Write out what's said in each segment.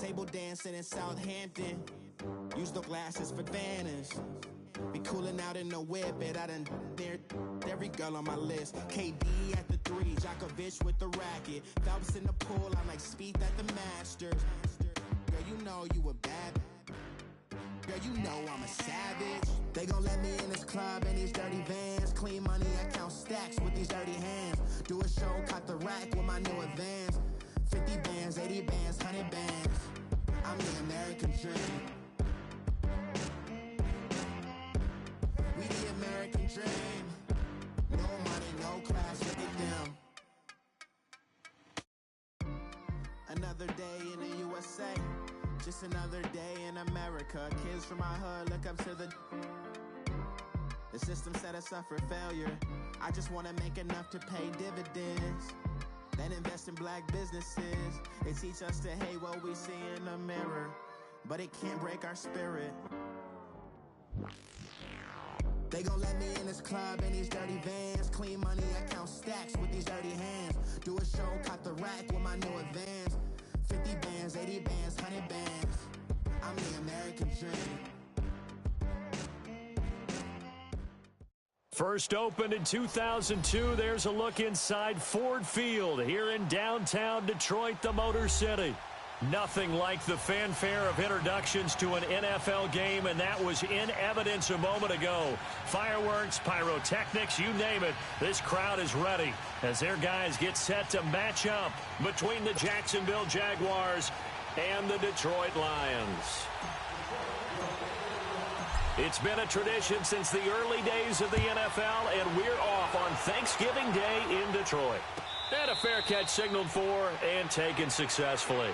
Table dancing in Southampton. Use the glasses for Vanish. Be cooling out in the whip, and I done there every girl on my list. KD at the 3, Djokovic with the racket. Phelps in the pool, I'm like Speed at the Masters. Girl, you know you a bad. Girl, you know I'm a savage. They gon' let me in this club in these dirty vans. Clean money, I count stacks with these dirty hands. Do a show, caught the rack with my new advance. 50 bands, 80 bands, 100 bands. I'm the American dream. We the American dream. No money, no class, look at them. Another day in the USA. Just another day in America. Kids from my hood look up to the system set us up for failure. I just want to make enough to pay dividends, then invest in black businesses. They teach us to hate what we see in the mirror, but it can't break our spirit. They gon' let me in this club in these dirty vans. Clean money, I count stacks with these dirty hands. Do a show, caught the rack with my new advance. 50 bands, 80 bands, 100 bands. I'm the American dream. First opened in 2002, there's a look inside Ford Field here in downtown Detroit, the Motor City. Nothing like the fanfare of introductions to an NFL game, and that was in evidence a moment ago. Fireworks, pyrotechnics, you name it. This crowd is ready as their guys get set to match up between the Jacksonville Jaguars and the Detroit Lions. It's been a tradition since the early days of the NFL, and we're off on Thanksgiving Day in Detroit. And a fair catch signaled for and taken successfully.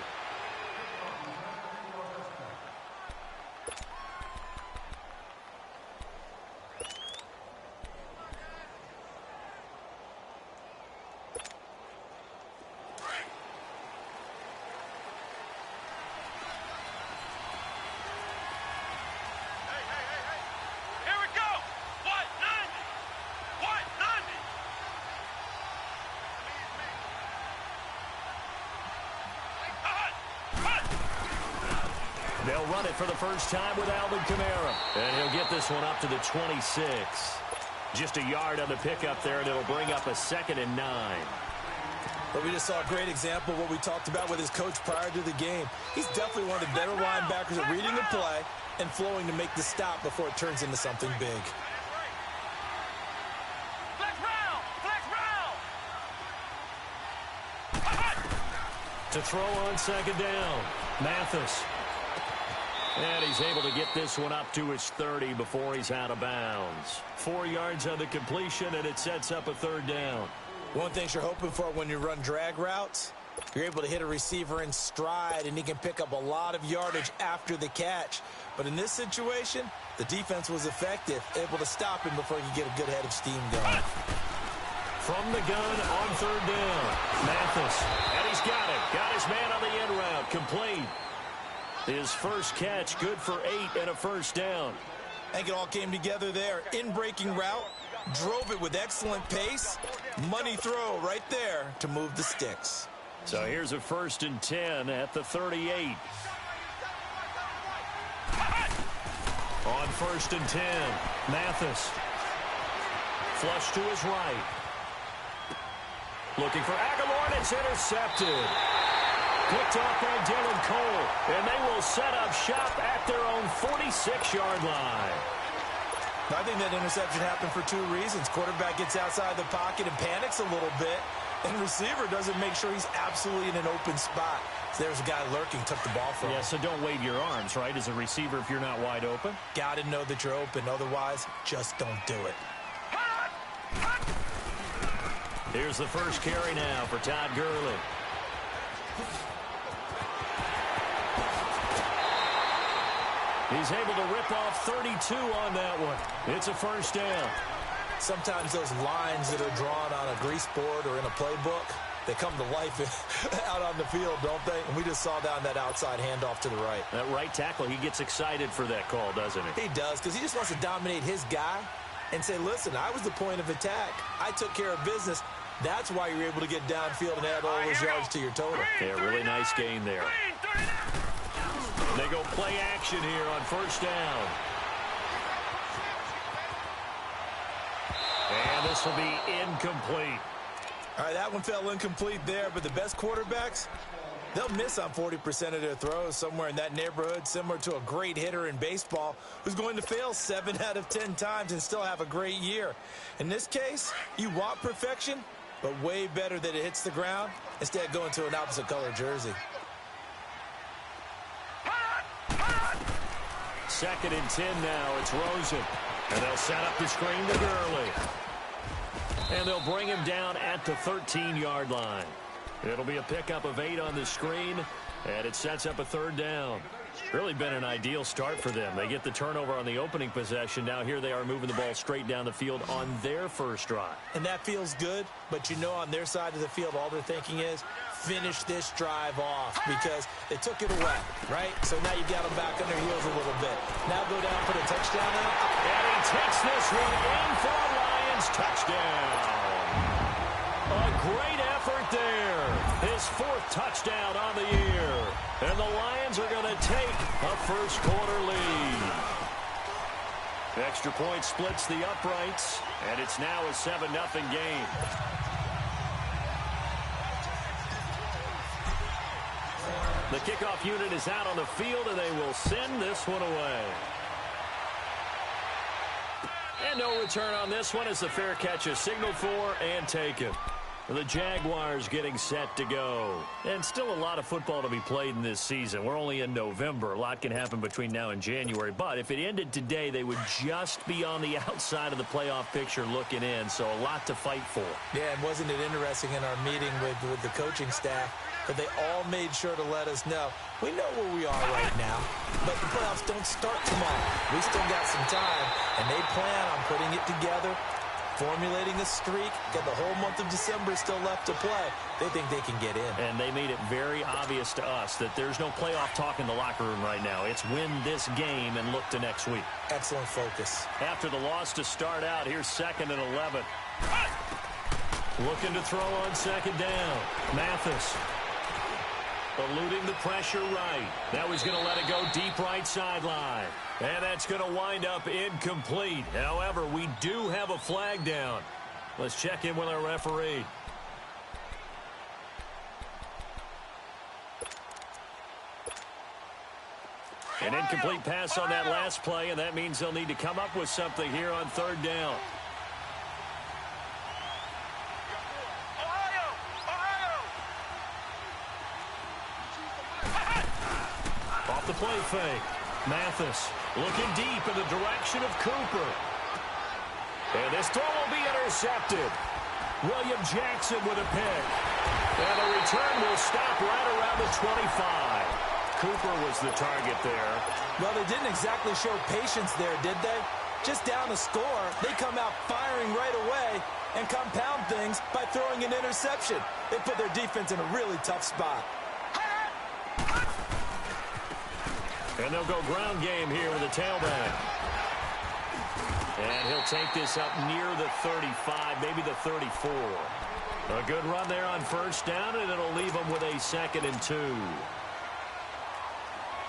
They'll run it for the first time with Alvin Kamara. And he'll get this one up to the 26. Just a yard on the pickup there, and it'll bring up a 2nd and 9. But we just saw a great example of what we talked about with his coach prior to the game. He's definitely one of the better linebackers at reading the play and flowing to make the stop before it turns into something big. To throw on 2nd down, Mathis. And he's able to get this one up to his 30 before he's out of bounds. 4 yards on the completion, and it sets up a 3rd down. One thing you're hoping for when you run drag routes, you're able to hit a receiver in stride, and he can pick up a lot of yardage after the catch. But in this situation, the defense was effective, able to stop him before he could get a good head of steam going. From the gun on 3rd down, Mathis. And he's got it. Got his man on the end route. Complete. His first catch, good for 8 and a 1st down. I think it all came together there. In-breaking route, drove it with excellent pace. Money throw right there to move the sticks. So here's a 1st and 10 at the 38. On 1st and 10, Mathis. Flush to his right. Looking for Aguilar, and it's intercepted. Picked off by Dylan Cole, and they will set up shop at their own 46-yard line. I think that interception happened for 2 reasons. Quarterback gets outside the pocket and panics a little bit, and receiver doesn't make sure he's absolutely in an open spot. So there's a guy lurking, took the ball from him. Yeah, so don't wave your arms, right, as a receiver if you're not wide open. Got to know that you're open. Otherwise, just don't do it. Here's the first carry now for Todd Gurley. He's able to rip off 32 on that one. It's a 1st down. Sometimes those lines that are drawn on a grease board or in a playbook, they come to life out on the field, don't they? And we just saw down that outside handoff to the right. That right tackle, he gets excited for that call, doesn't he? He does, because he just wants to dominate his guy and say, listen, I was the point of attack. I took care of business. That's why you're able to get downfield and add all those yards to your total. Yeah, really nice gain there. They go play action here on first down. And this will be incomplete. All right, that one fell incomplete there, but the best quarterbacks, they'll miss on 40% of their throws, somewhere in that neighborhood, similar to a great hitter in baseball who's going to fail 7 out of 10 times and still have a great year. In this case, you want perfection, but way better that it hits the ground instead of going to an opposite color jersey. 2nd and 10 now. It's Rosen. And they'll set up the screen to Gurley. And they'll bring him down at the 13-yard line. It'll be a pickup of 8 on the screen, and it sets up a 3rd down. Really been an ideal start for them. They get the turnover on the opening possession. Now here they are moving the ball straight down the field on their first drive. And that feels good, but you know on their side of the field all they're thinking is finish this drive off because they took it away, right? So now you've got them back on their heels a little bit. Now go down, put a touchdown in. And he takes this one in for a Lions touchdown. A great effort there. His 4th touchdown on the year. And the Lions are going to take a first-quarter lead. Extra point splits the uprights, and it's now a 7-0 game. The kickoff unit is out on the field, and they will send this one away. And no return on this one as the fair catch is signaled for and taken. The Jaguars getting set to go. And still a lot of football to be played in this season. We're only in November. A lot can happen between now and January. But if it ended today, they would just be on the outside of the playoff picture looking in. So a lot to fight for. Yeah, and wasn't it interesting in our meeting with the coaching staff that they all made sure to let us know, we know where we are right now, but the playoffs don't start tomorrow. We still got some time, and they plan on putting it together, formulating a streak, got the whole month of December still left to play. They think they can get in. And they made it very obvious to us that there's no playoff talk in the locker room right now. It's win this game and look to next week. Excellent focus. After the loss to start out, here's 2nd and 11. Looking to throw on 2nd down. Mathis. Eluding the pressure right. Now he's going to let it go deep right sideline. And that's going to wind up incomplete. However, we do have a flag down. Let's check in with our referee. An incomplete pass on that last play, and that means they'll need to come up with something here on 3rd down. Off the play fake. Mathis looking deep in the direction of Cooper. And this throw will be intercepted. William Jackson with a pick. And the return will stop right around the 25. Cooper was the target there. Well, they didn't exactly show patience there, did they? Just down a score, they come out firing right away and compound things by throwing an interception. They put their defense in a really tough spot. And they'll go ground game here with a tailback. And he'll take this up near the 35, maybe the 34. A good run there on first down, and it'll leave them with a 2nd and 2.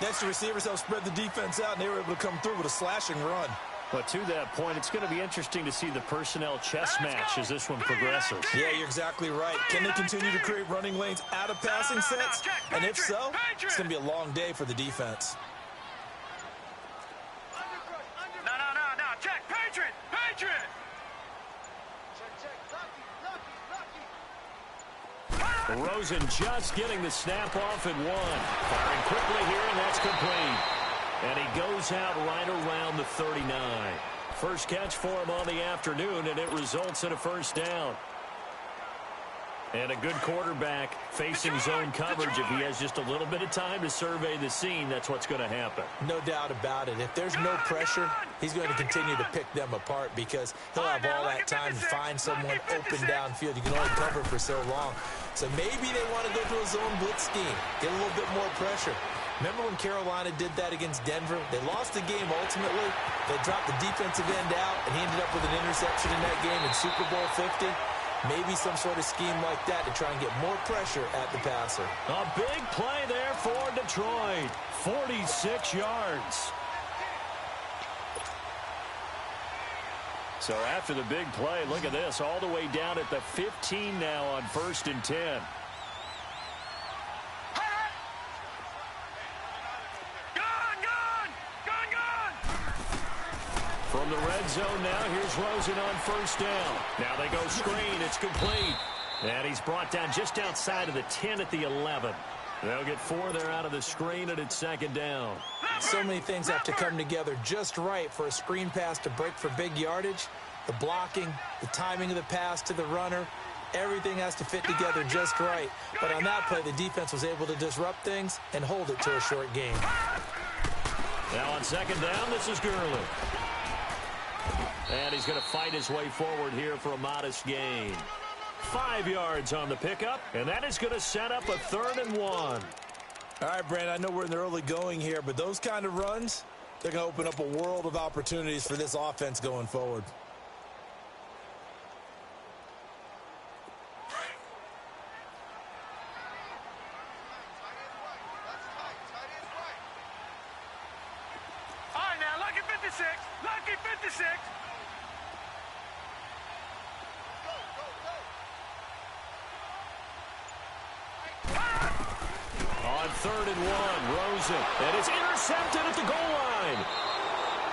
Next, the receivers help spread the defense out, and they were able to come through with a slashing run. But to that point, it's going to be interesting to see the personnel chess match as this one progresses. Yeah, you're exactly right. Can they continue to create running lanes out of passing sets? And if so, it's going to be a long day for the defense. Check, Patriot! Patriot! Rosen just getting the snap off at 1. Firing quickly here, and that's complete. And he goes out right around the 39. First catch for him on the afternoon, and it results in a first down. And a good quarterback facing zone coverage. If he has just a little bit of time to survey the scene, that's what's going to happen. No doubt about it. If there's no pressure, he's going to continue to pick them apart because he'll have all that time to find someone open downfield. You can only cover for so long. So maybe they want to go to a zone blitz scheme, get a little bit more pressure. Remember when Carolina did that against Denver? They lost the game ultimately. They dropped the defensive end out, and he ended up with an interception in that game in Super Bowl 50. Maybe some sort of scheme like that to try and get more pressure at the passer. A big play there for Detroit. 46 yards. So after the big play, look at this, all the way down at the 15 now on 1st and 10. From the red zone now, here's Rosen on 1st down. Now they go screen, it's complete. And he's brought down just outside of the 10 at the 11. They'll get 4 there out of the screen, and it's 2nd down. So many things have to come together just right for a screen pass to break for big yardage. The blocking, the timing of the pass to the runner, everything has to fit together just right. But on that play, the defense was able to disrupt things and hold it to a short game. Now on 2nd down, this is Gurley. And he's going to fight his way forward here for a modest gain. 5 yards on the pickup, and that is going to set up a 3rd and 1. All right, Brandon, I know we're in the early going here, but those kind of runs, they're going to open up a world of opportunities for this offense going forward. All right, now, lucky 56. Lucky 56. On 3rd and 1, Rosen. And it's intercepted at the goal line.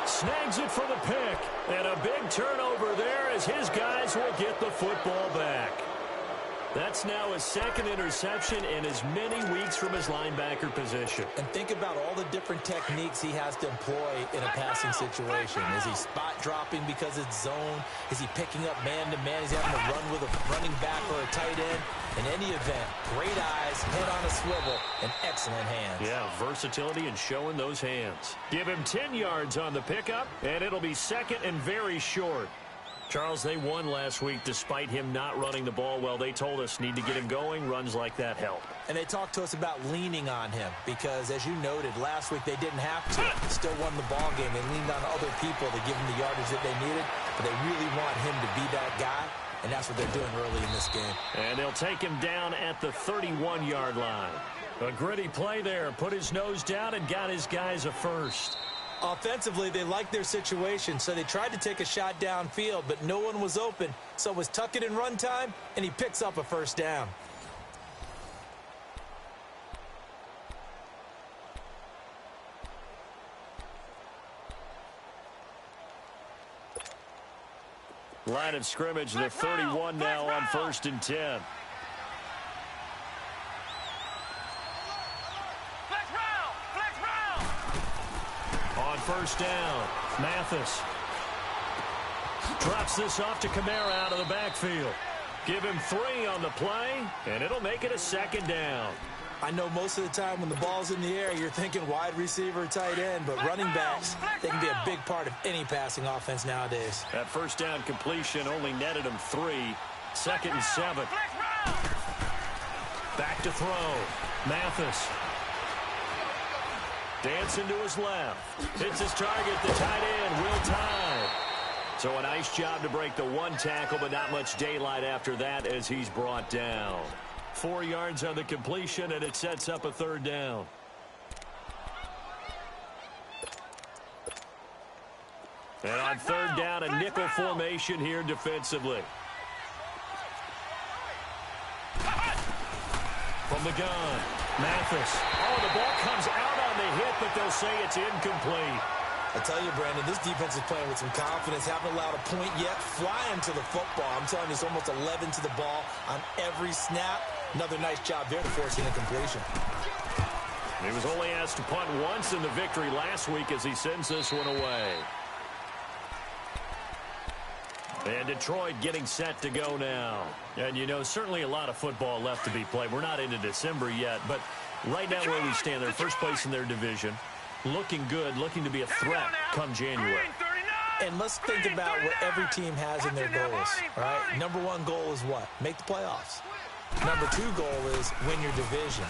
Snags it for the pick. And a big turnover there as his guys will get the football back. That's now his 2nd interception in as many weeks from his linebacker position. And think about all the different techniques he has to employ in a passing situation. Is he spot dropping because it's zone? Is he picking up man-to-man? Is he having to run with a running back or a tight end? In any event, great eyes, head on a swivel, and excellent hands. Yeah, versatility and showing those hands. Give him 10 yards on the pickup, and it'll be 2nd and very short. Charles, they won last week despite him not running the ball well. They told us need to get him going. Runs like that help. And they talked to us about leaning on him because, as you noted, last week they didn't have to. Still won the ball game. They leaned on other people to give him the yardage that they needed, but they really want him to be that guy, and that's what they're doing early in this game. And they'll take him down at the 31-yard line. A gritty play there. Put his nose down and got his guys a first. Offensively, they liked their situation, so they tried to take a shot downfield, but no one was open. So it was tuck it in run time, and he picks up a 1st down. Line of scrimmage, the 31 now on 1st and 10. On 1st down, Mathis drops this off to Kamara out of the backfield. Give him 3 on the play, and it'll make it a 2nd down. I know most of the time when the ball's in the air, you're thinking wide receiver, tight end, but running backs, they can be a big part of any passing offense nowadays. That 1st down completion only netted him 3. 2nd and 7. Back to throw. Mathis. Dancing to his left. Hits his target, the tight end, Will Tye. So a nice job to break the 1 tackle, but not much daylight after that as he's brought down. 4 yards on the completion, and it sets up a 3rd down. And on 3rd down, a nickel formation here defensively. From the gun, Mathis. Oh, the ball comes out on the hit, but they'll say it's incomplete. I tell you, Brandon, this defense is playing with some confidence. Haven't allowed a point yet. Flying to the football. I'm telling you, it's almost 11 to the ball on every snap. Another nice job there to force an incompletion. He was only asked to punt once in the victory last week as he sends this one away. And Detroit getting set to go now. And, you know, certainly a lot of football left to be played. We're not into December yet, but right now where we stand, they're first place in their division. Looking good, looking to be a threat come January. And let's think about what every team has in their goals, all right? Number 1 goal is what? Make the playoffs. Number 2 goal is win your division.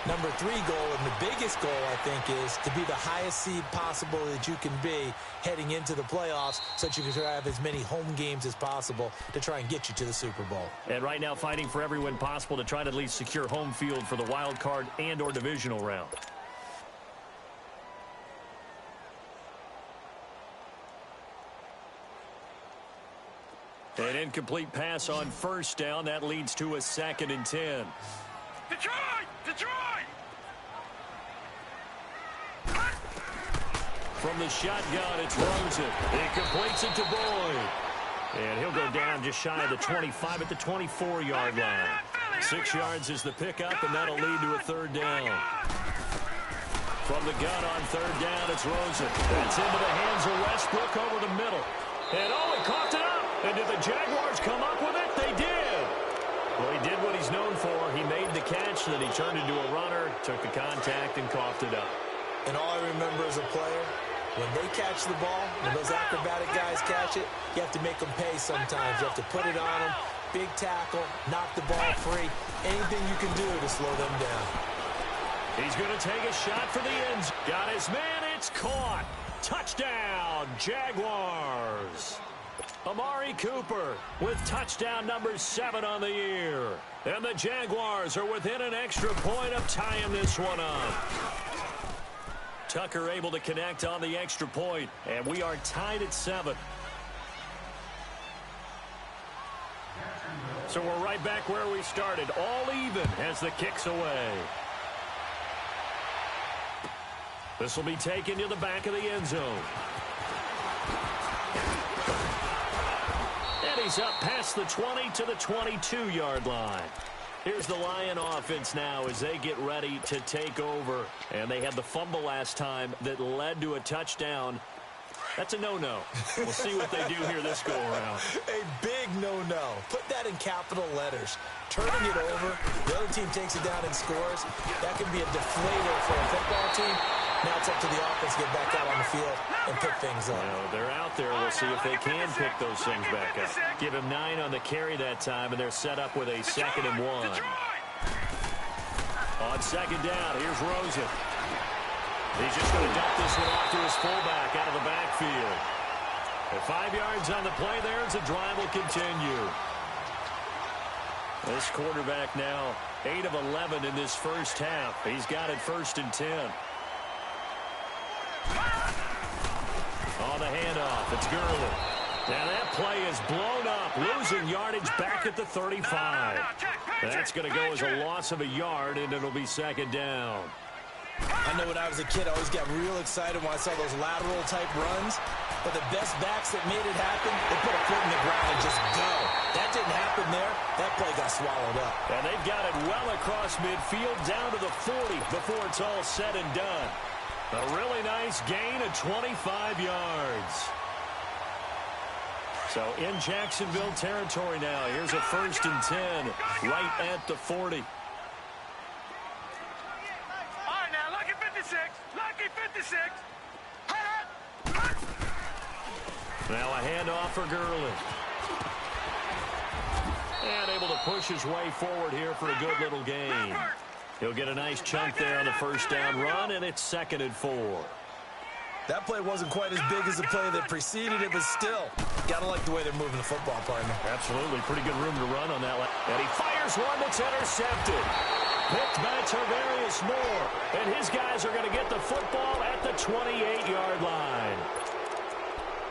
Number 3 goal, and the biggest goal, I think, is to be the highest seed possible that you can be heading into the playoffs so that you can have as many home games as possible to try and get you to the Super Bowl. And right now fighting for every win possible to try to at least secure home field for the wild card and or divisional round. An incomplete pass on first down. That leads to a 2nd and 10. Detroit! Detroit! From the shotgun, it's Rosen. He completes it to Boyd. And he'll go down just shy of the 25 at the 24-yard line. 6 yards is the pickup, and that'll lead to a 3rd down. From the gun on 3rd down, it's Rosen. That's into the hands of Westbrook over the middle. And he coughed it up. And did the Jaguars come up with it? They did. Well, he did what he's known for. He made the catch, then he turned into a runner, took the contact, and coughed it up. And all I remember as a player, when they catch the ball, when those acrobatic guys catch it, you have to make them pay sometimes. You have to put it on them, big tackle, knock the ball free, anything you can do to slow them down. He's going to take a shot for the ends. Got his man, it's caught. Touchdown, Jaguars. Amari Cooper with touchdown number 7 on the year. And the Jaguars are within an extra point of tying this one up. Tucker able to connect on the extra point, and we are tied at 7. So we're right back where we started, all even as the kick's away. This will be taken to the back of the end zone. And he's up past the 20 to the 22-yard line. Here's the Lion offense now as they get ready to take over. And they had the fumble last time that led to a touchdown. That's a no-no. We'll see what they do here this go-around. A big no-no. Put that in capital letters. Turning it over, the other team takes it down and scores. That can be a deflator for a football team. Now it's up to the offense to get back out on the field and pick things up. Well, they're out there. We'll see if they can pick those things back up. Give him 9 on the carry that time, and they're set up with a 2nd and 1. On 2nd down, here's Rosen. He's just going to dump this one off to his fullback out of the backfield. At 5 yards on the play there, as the drive will continue. This quarterback now 8 of 11 in this first half. He's got it 1st and 10. On the handoff, it's Gurley. Now that play is blown up, losing yardage back at the 35. That's going to go as a loss of a yard, and it'll be 2nd down. I know when I was a kid, I always got real excited when I saw those lateral-type runs. But the best backs that made it happen, they put a foot in the ground and just go. That didn't happen there. That play got swallowed up. And they've got it well across midfield down to the 40 before it's all said and done. A really nice gain of 25 yards. So in Jacksonville territory now. Here's a 1st and 10 right at the 40. Lucky 56. Now a handoff for Gurley. And able to push his way forward here for a good little gain. He'll get a nice chunk there on the 1st down run, and it's 2nd and 4. That play wasn't quite as big as the play that preceded it, but still, gotta like the way they're moving the football, partner. Absolutely. Pretty good room to run on that one. And he fires one that's intercepted. Picked by Tarvarius Moore. And his guys are going to get the football at the 28-yard line.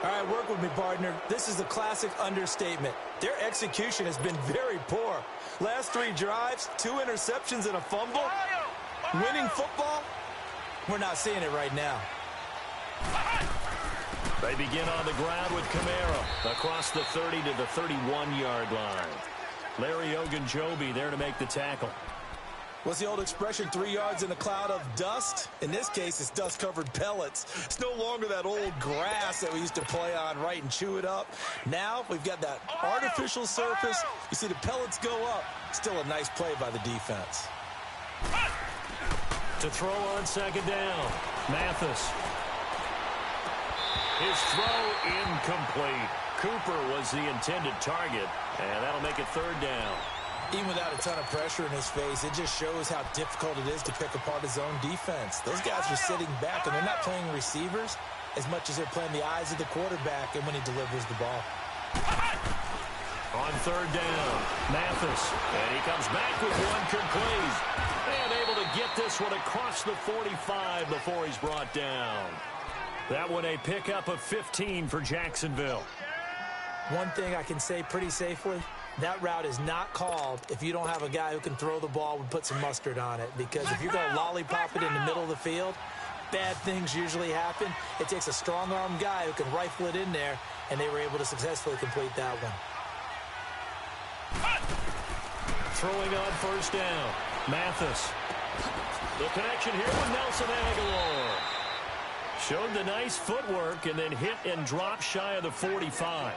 All right, work with me, partner. This is a classic understatement. Their execution has been very poor. Last 3 drives, 2 interceptions and a fumble. Winning football? We're not seeing it right now. They begin on the ground with Kamara across the 30 to the 31-yard line. Larry Ogunjobi there to make the tackle. What's the old expression, 3 yards in a cloud of dust? In this case, it's dust-covered pellets. It's no longer that old grass that we used to play on, right, and chew it up. Now we've got that artificial surface. You see the pellets go up. Still a nice play by the defense. To throw on 2nd down, Mathis. His throw incomplete. Cooper was the intended target, and that'll make it 3rd down. Even without a ton of pressure in his face, it just shows how difficult it is to pick apart his own defense. Those guys are sitting back, and they're not playing receivers as much as they're playing the eyes of the quarterback and when he delivers the ball. On third down, Mathis, and he comes back with one complete. And able to get this one across the 45 before he's brought down. That one a pickup of 15 for Jacksonville. One thing I can say pretty safely, that route is not called if you don't have a guy who can throw the ball and put some mustard on it. Because if you're going to lollipop it in the middle of the field, bad things usually happen. It takes a strong-arm guy who can rifle it in there, and they were able to successfully complete that one. Throwing on first down, Mathis. The connection here with Nelson Aguilar. Showed the nice footwork and then hit and dropped shy of the 45.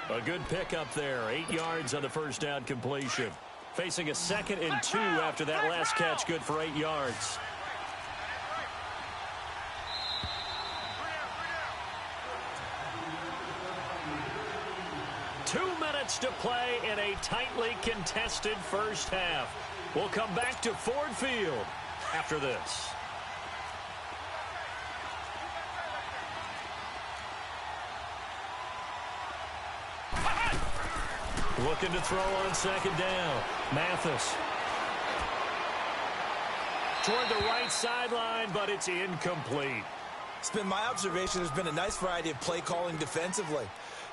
A good pickup there, 8 yards on the first down completion. Facing a 2nd and 2 after that last catch, good for 8 yards. To play in a tightly contested first half. We'll come back to Ford Field after this. Looking to throw on second down. Mathis. Toward the right sideline, but it's incomplete. It's been my observation there's been a nice variety of play calling defensively.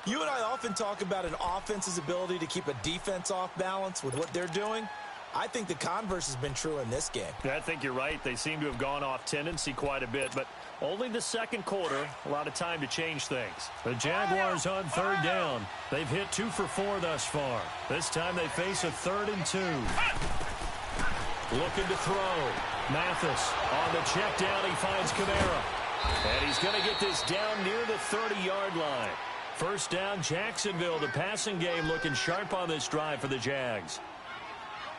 You and I often talk about an offense's ability to keep a defense off balance with what they're doing. I think the converse has been true in this game. I think you're right. They seem to have gone off tendency quite a bit, but only the second quarter, a lot of time to change things. The Jaguars on third down. They've hit 2 for 4 thus far. This time they face a 3rd and 2. Looking to throw. Mathis on the check down. He finds Kamara. And he's going to get this down near the 30-yard line. First down, Jacksonville. The passing game looking sharp on this drive for the Jags.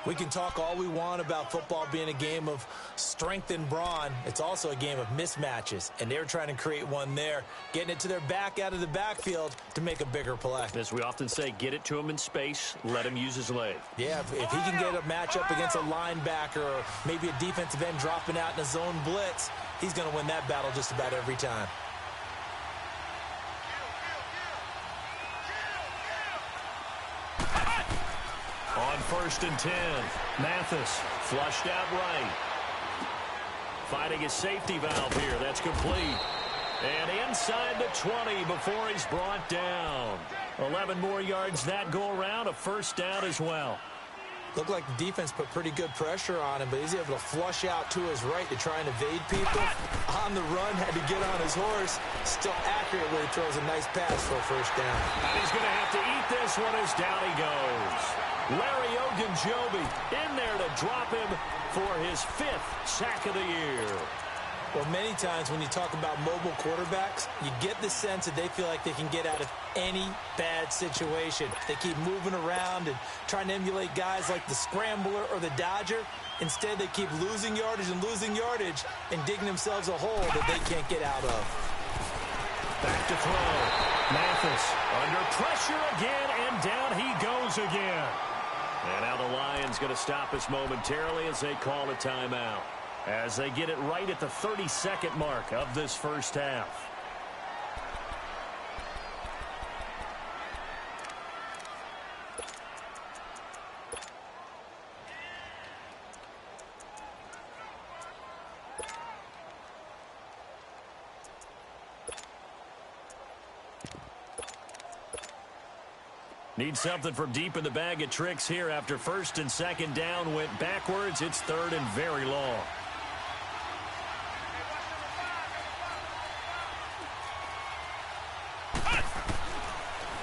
We can talk all we want about football being a game of strength and brawn. It's also a game of mismatches, and they're trying to create one there, getting it to their back out of the backfield to make a bigger play. As we often say, get it to him in space, let him use his leg. Yeah, if he can get a matchup against a linebacker or maybe a defensive end dropping out in a zone blitz, he's going to win that battle just about every time. On 1st and 10, Mathis flushed out right. Finding his safety valve here. That's complete. And inside the 20 before he's brought down. 11 more yards that go around. A first down as well. Looked like the defense put pretty good pressure on him, but he's able to flush out to his right to try and evade people. On the run, had to get on his horse. Still accurately throws a nice pass for a first down. And he's going to have to eat this one as down he goes. Larry Ogunjobi in there to drop him for his 5th sack of the year. Well, many times when you talk about mobile quarterbacks, you get the sense that they feel like they can get out of any bad situation. They keep moving around and trying to emulate guys like the scrambler or the dodger. Instead, they keep losing yardage and digging themselves a hole that they can't get out of. Back to throw. Mathis under pressure again, and down he goes again. And now the Lions going to stop us momentarily as they call a timeout, as they get it right at the 30-second mark of this first half. Need something from deep in the bag of tricks here after 1st and 2nd down went backwards. It's 3rd and very long.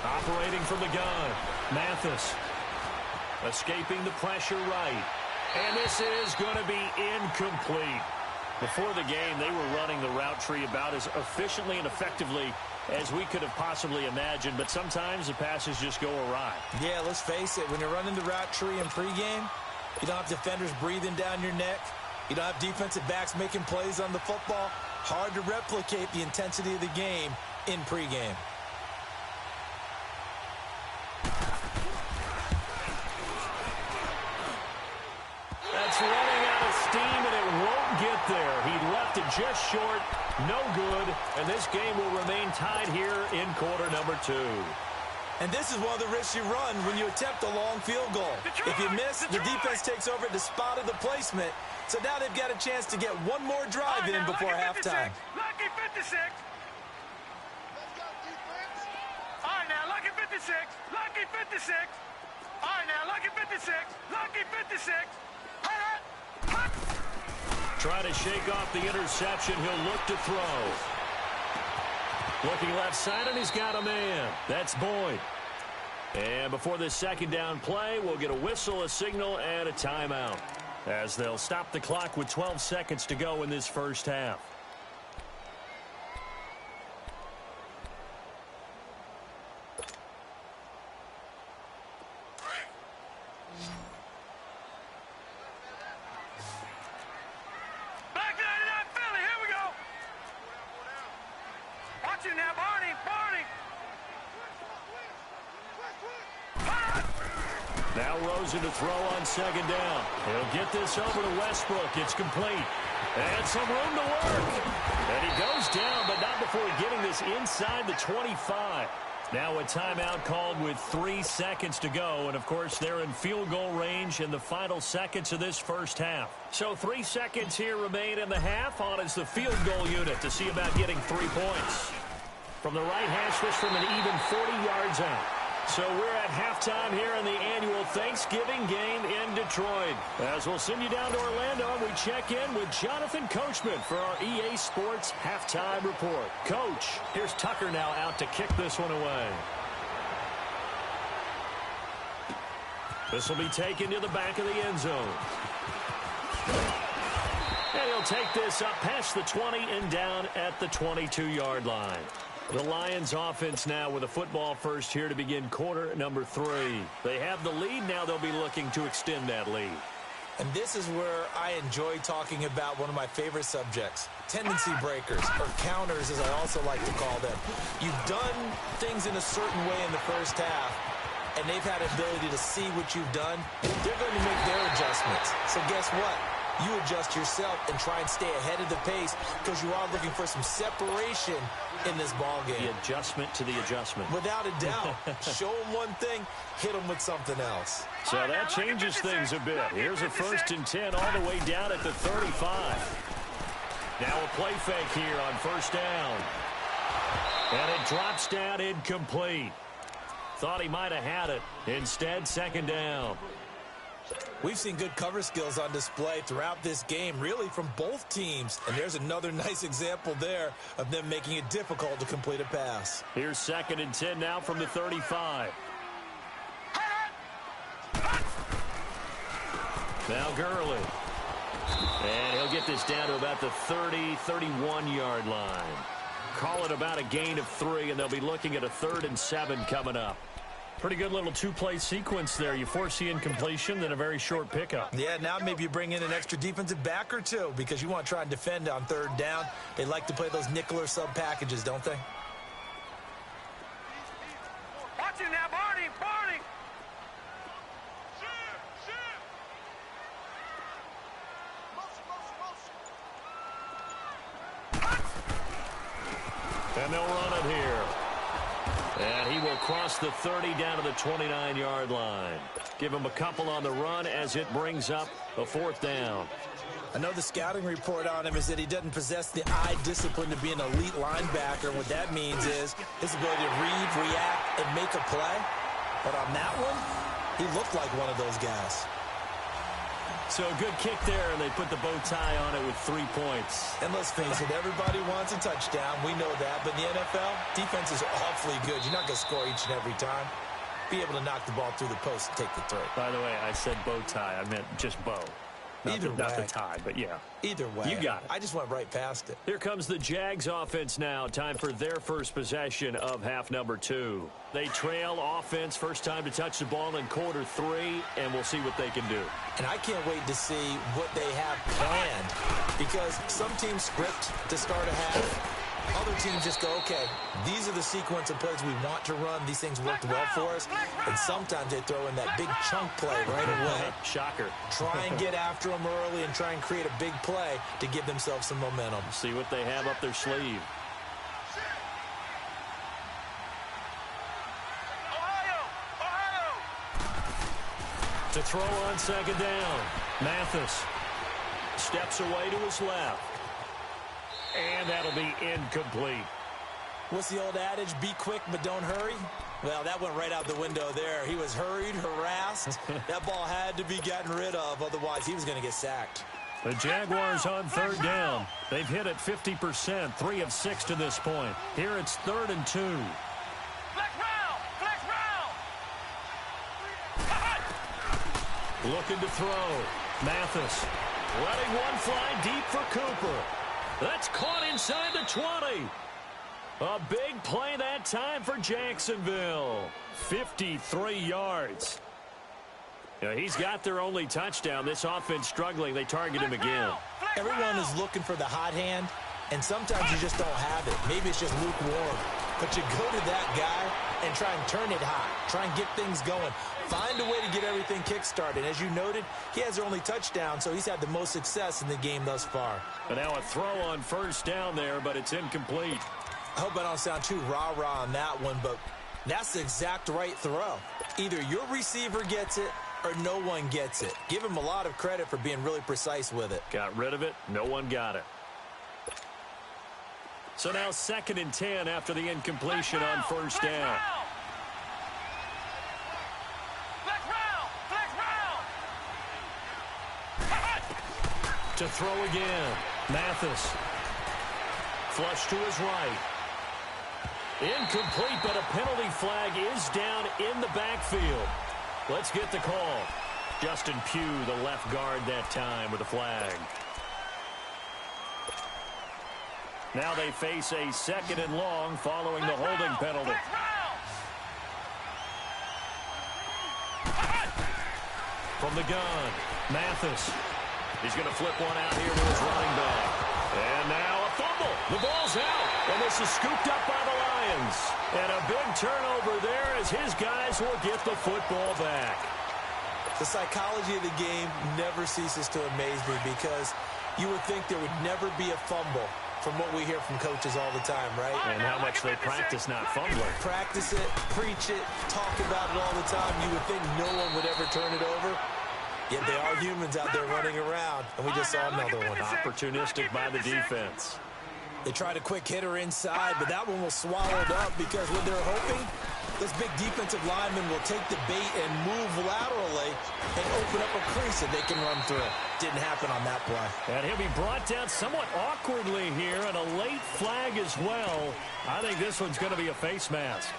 Operating from the gun, Mathis escaping the pressure right. And this is going to be incomplete. Before the game, they were running the route tree about as efficiently and effectively as we could have possibly imagined, but sometimes the passes just go awry. Yeah, let's face it, when you're running the route tree in pregame, you don't have defenders breathing down your neck. You don't have defensive backs making plays on the football. Hard to replicate the intensity of the game in pregame. get there. He left it just short. No good. And this game will remain tied here in quarter number 2. And this is one of the risks you run when you attempt a long field goal. If you miss, the defense takes over at the spot of the placement. So now they've got a chance to get one more drive in before halftime. Lucky 56. All right, now, lucky 56. Lucky 56. All right, now, lucky 56. Lucky 56. Trying to shake off the interception. He'll look to throw. Looking left side, and he's got a man. That's Boyd. And before this second down play, we'll get a whistle, a signal, and a timeout, as they'll stop the clock with 12 seconds to go in this first half. Now, Barney. Now Rosen to throw on second down. He'll get this over to Westbrook. It's complete. And some room to work. And he goes down, but not before getting this inside the 25. Now a timeout called with 3 seconds to go. And, of course, they're in field goal range in the final seconds of this first half. So 3 seconds here remain in the half. On is the field goal unit to see about getting 3 points. From the right hash, this from an even 40 yards out. So we're at halftime here in the annual Thanksgiving game in Detroit. As we'll send you down to Orlando, we check in with Jonathan Coachman for our EA Sports Halftime Report. Coach, here's Tucker now out to kick this one away. This will be taken to the back of the end zone. And he'll take this up past the 20 and down at the 22-yard line. The Lions offense now with a football first here to begin quarter number 3. They have the lead. Now they'll be looking to extend that lead. And this is where I enjoy talking about one of my favorite subjects, tendency breakers, or counters as I also like to call them. You've done things in a certain way in the first half, and they've had the ability to see what you've done. They're going to make their adjustments. So guess what? You adjust yourself and try and stay ahead of the pace because you are looking for some separation in this ball game. The adjustment to the adjustment. Without a doubt. Show them one thing, hit them with something else. So that changes things a bit. Here's a 1st and 10 all the way down at the 35. Now a play fake here on first down. And it drops down incomplete. Thought he might have had it. Instead, second down. We've seen good cover skills on display throughout this game, really from both teams. And there's another nice example there of them making it difficult to complete a pass. Here's 2nd and 10 now from the 35. Now Gurley. And he'll get this down to about the 30, 31-yard line. Call it about a gain of 3, and they'll be looking at a 3rd and 7 coming up. Pretty good little 2-play sequence there. You force the incompletion, then a very short pickup. Yeah, now maybe you bring in an extra defensive back or 2 because you want to try and defend on 3rd down. They like to play those nickel or sub packages, don't they? Watch it now, Barney. And they'll run it here. And he will cross the 30 down to the 29-yard line. Give him a couple on the run as it brings up a 4th down. I know the scouting report on him is that he doesn't possess the eye discipline to be an elite linebacker. And what that means is his ability to read, react, and make a play. But on that one, he looked like one of those guys. So a good kick there, and they put the bow tie on it with 3 points. And let's face it, everybody wants a touchdown. We know that. But in the NFL, defenses are awfully good. You're not going to score each and every time. Be able to knock the ball through the post and take the throw. By the way, I said bow tie. I meant just bow. Not the tie, but yeah. Either way. You got it. I just went right past it. Here comes the Jags offense now. Time for their first possession of half number 2. They trail offense, first time to touch the ball in quarter 3, and we'll see what they can do. And I can't wait to see what they have planned because some teams script to start a half. Other teams just go, okay, these are the sequence of plays we want to run. These things worked well for us. And sometimes they throw in that big chunk play right away. Shocker. Try and get after them early and try and create a big play to give themselves some momentum. See what they have up their sleeve. To throw on second down. Mathis steps away to his left. And that'll be incomplete. What's the old adage? Be quick, but don't hurry. Well, that went right out the window there. He was hurried, harassed. That ball had to be gotten rid of. Otherwise, he was going to get sacked. The Jaguars on third down. They've hit it 50%, 3 of 6 to this point. Here it's 3rd and 2. Looking to throw. Mathis letting one fly deep for Cooper. That's caught inside the 20. A big play that time for Jacksonville. 53 yards. He's got their only touchdown. This offense struggling. They target him again. Everyone is looking for the hot hand, and sometimes you just don't have it. Maybe it's just lukewarm. But you go to that guy and try and turn it hot. Try and get things going. Find a way to get everything kick-started. As you noted, he has their only touchdown, so he's had the most success in the game thus far. But now a throw on first down there, but it's incomplete. I hope I don't sound too rah-rah on that one, but that's the exact right throw. Either your receiver gets it or no one gets it. Give him a lot of credit for being really precise with it. Got rid of it. No one got it. So now 2nd and 10 after the incompletion on first down. To throw again. Mathis. Flush to his right. Incomplete, but a penalty flag is down in the backfield. Let's get the call. Justin Pugh, the left guard that time with a flag. Now they face a 2nd and long following the holding penalty. From the gun, Mathis. He's going to flip one out here to his running back. And now a fumble. The ball's out. And this is scooped up by the Lions. And a big turnover there as his guys will get the football back. The psychology of the game never ceases to amaze me because you would think there would never be a fumble from what we hear from coaches all the time, right? And how much they practice not fumbling. Practice it, preach it, talk about it all the time. You would think no one would ever turn it over. Yet they are humans out there running around, and we just saw another one. Opportunistic by the defense. They tried a quick hitter inside, but that one was swallowed up because what they're hoping, this big defensive lineman will take the bait and move laterally and open up a crease that they can run through. Didn't happen on that play. And he'll be brought down somewhat awkwardly here, and a late flag as well. I think this one's going to be a face mask.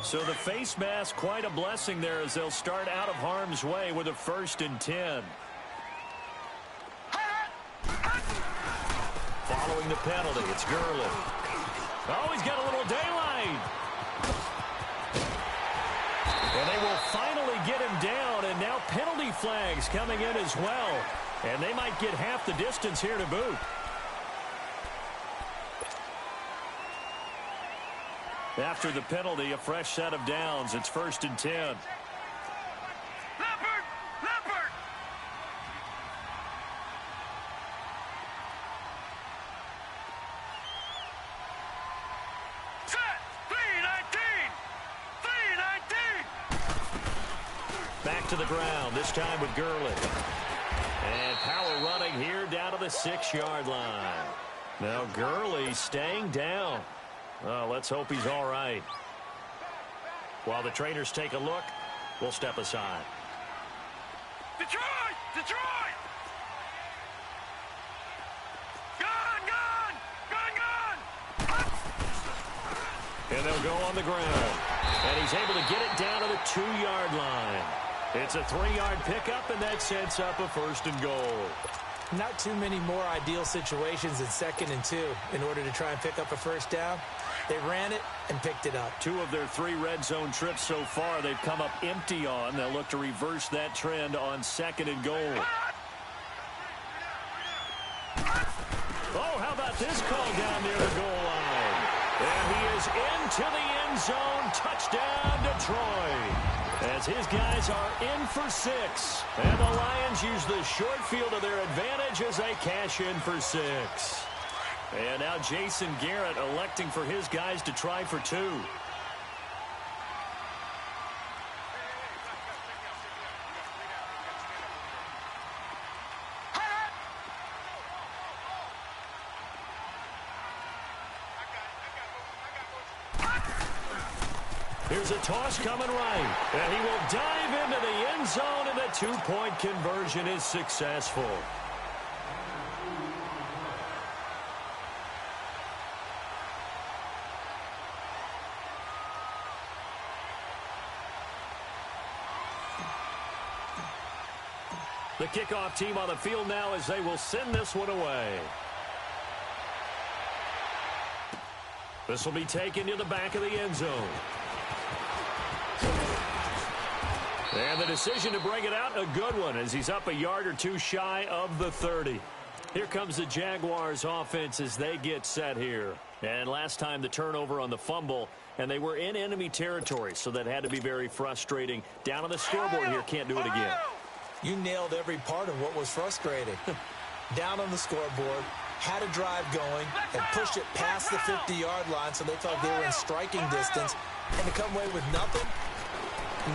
So the face mask, quite a blessing there as they'll start out of harm's way with a 1st and 10. Following the penalty, it's Gurley. Oh, he's got a little daylight. And they will finally get him down, and now penalty flags coming in as well. And they might get half the distance here to boot. After the penalty, a fresh set of downs. It's 1st and 10. Leopard! Leopard! Set! 319! 319! Back to the ground, this time with Gurley. And power running here down to the 6-yard line. Now Gurley staying down. Well, let's hope he's all right. While the trainers take a look, we'll step aside. Detroit! Detroit! Gun! Gun! Gun! Gun! And they'll go on the ground. And he's able to get it down to the 2-yard line. It's a 3-yard pickup, and that sets up a 1st and goal. Not too many more ideal situations than 2nd and 2 in order to try and pick up a 1st down. They ran it and picked it up. 2 of their 3 red zone trips so far they've come up empty on. They'll look to reverse that trend on 2nd and goal. Oh, how about got this call down near the goal line. And he is into the end zone. Touchdown, Detroit. As his guys are in for 6. And the Lions use the short field to their advantage as they cash in for 6. And now Jason Garrett electing for his guys to try for 2. Here's a toss coming right. And he will dive into the end zone, and the 2-point conversion is successful. The kickoff team on the field now as they will send this one away. This will be taken to the back of the end zone. And the decision to bring it out, a good one, as he's up a yard or two shy of the 30. Here comes the Jaguars offense as they get set here. And last time the turnover on the fumble, and they were in enemy territory, so that had to be very frustrating. Down on the scoreboard here, can't do it again. You nailed every part of what was frustrating. Down on the scoreboard, had a drive going, and pushed it past the 50-yard line so they thought they were in striking distance, and to come away with nothing,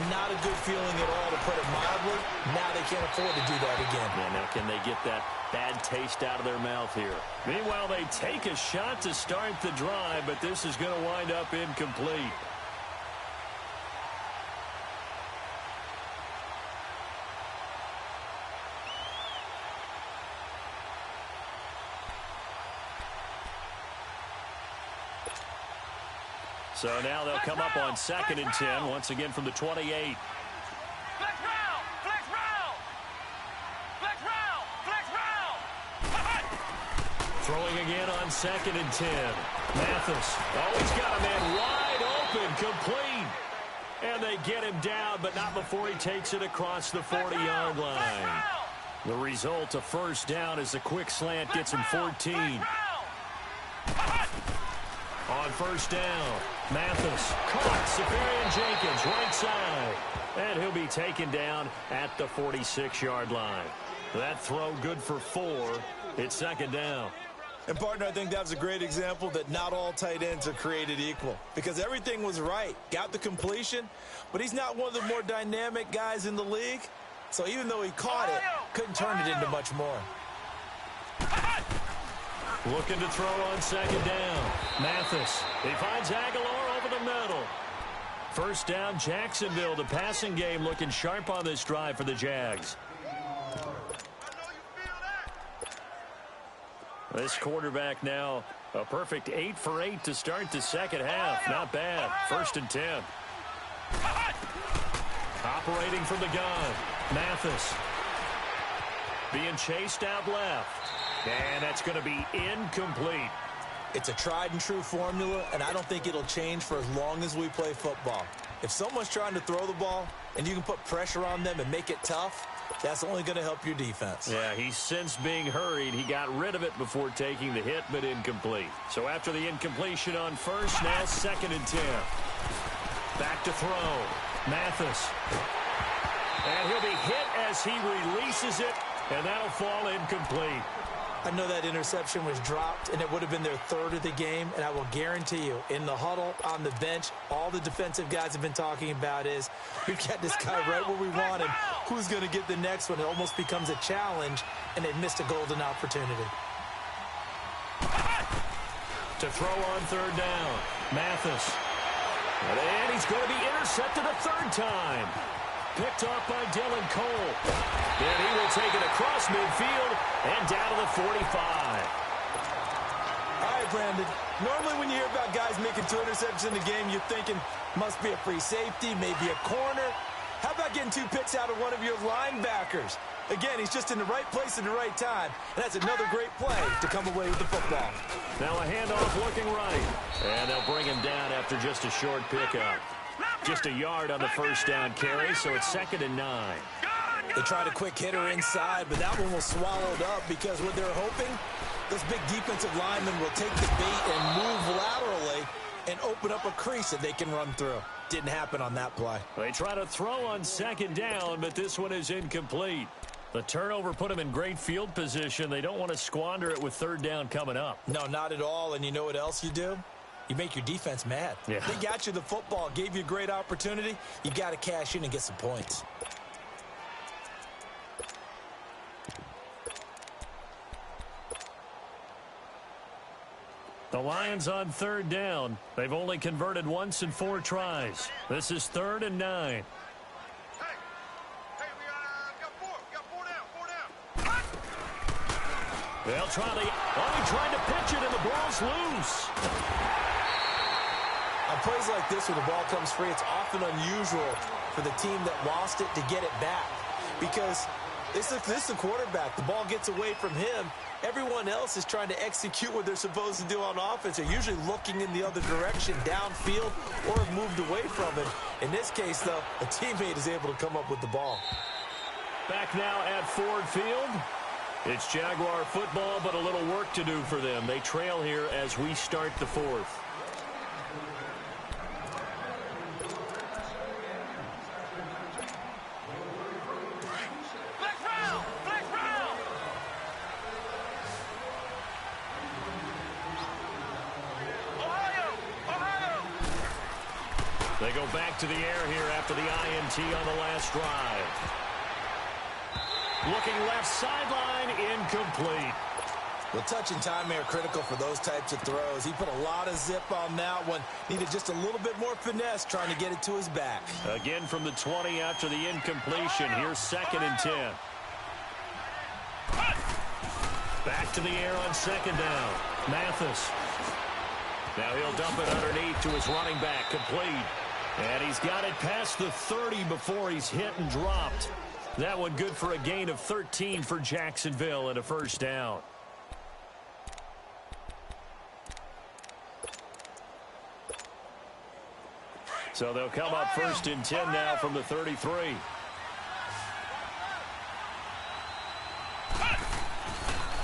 not a good feeling at all, to put it mildly. Now they can't afford to do that again. Yeah, now can they get that bad taste out of their mouth here? Meanwhile, they take a shot to start the drive, but this is going to wind up incomplete. So now they'll come up on 2nd and 10, once again from the 28. Flex round! Flex round! Flex round! Flex round! Throwing again on 2nd and 10. Mathis. Oh, he's got a man wide open, complete. And they get him down, but not before he takes it across the 40-yard line. The result, a first down, as the quick slant gets him 14. On first down, Mathis caught Safarian Jenkins right side. And he'll be taken down at the 46-yard line. That throw good for 4. It's 2nd down. And, partner, I think that was a great example that not all tight ends are created equal, because everything was right. Got the completion, but he's not one of the more dynamic guys in the league. So even though he caught it, couldn't turn it into much more. Looking to throw on 2nd down. Mathis. He finds Aguilar over the middle. First down, Jacksonville. The passing game looking sharp on this drive for the Jags. This quarterback now a perfect 8 for 8 to start the second half. Not bad. 1st and 10. Operating from the gun. Mathis. Being chased out left. And that's going to be incomplete. It's a tried-and-true formula, and I don't think it'll change for as long as we play football. If someone's trying to throw the ball and you can put pressure on them and make it tough, that's only going to help your defense. Yeah, he's since being hurried. He got rid of it before taking the hit, but incomplete. So after the incompletion on first, now 2nd and 10. Back to throw. Mathis. And he'll be hit as he releases it, and that'll fall incomplete. I know that interception was dropped, and it would have been their 3rd of the game, and I will guarantee you, in the huddle, on the bench, all the defensive guys have been talking about is, we've got this guy right where we want him. Who's going to get the next one? It almost becomes a challenge, and they missed a golden opportunity. To throw on 3rd down, Mathis. And he's going to be intercepted a 3rd time. Picked off by Dylan Cole. And he will take it across midfield and down to the 45. All right, Brandon. Normally when you hear about guys making 2 interceptions in the game, you're thinking must be a free safety, maybe a corner. How about getting 2 picks out of one of your linebackers? Again, he's just in the right place at the right time. And that's another great play to come away with the football. Now a handoff looking right. And they'll bring him down after just a short pickup. Just a yard on the first down carry, so it's 2nd and 9. They tried a quick hitter inside, but that one was swallowed up because what they're hoping, those big defensive linemen will take the bait and move laterally and open up a crease that they can run through. Didn't happen on that play. They try to throw on second down, but this one is incomplete. The turnover put them in great field position. They don't want to squander it with third down coming up. No, not at all. And you know what else you do? You make your defense mad. Yeah. They got you the football, gave you a great opportunity. You got to cash in and get some points. The Lions on third down. They've only converted once in 4 tries. This is 3rd and 9. Hey, we got 4. We got 4 down. 4 down. They'll try the... Oh, he tried to pitch it, and the ball's loose. On plays like this where the ball comes free, it's often unusual for the team that lost it to get it back. Because this is a quarterback. The ball gets away from him. Everyone else is trying to execute what they're supposed to do on offense. They're usually looking in the other direction, downfield, or have moved away from it. In this case, though, a teammate is able to come up with the ball. Back now at Ford Field. It's Jaguar football, but a little work to do for them. They trail here as we start the 4th. They go back to the air here after the INT on the last drive. Looking left sideline, incomplete. Well, touch and time are critical for those types of throws. He put a lot of zip on that one. Needed just a little bit more finesse trying to get it to his back. Again from the 20 after the incompletion. Here's 2nd and 10. Back to the air on 2nd down. Mathis. Now he'll dump it underneath to his running back, complete. And he's got it past the 30 before he's hit and dropped. That one good for a gain of 13 for Jacksonville and a 1st down. So they'll come up 1st and 10 now from the 33.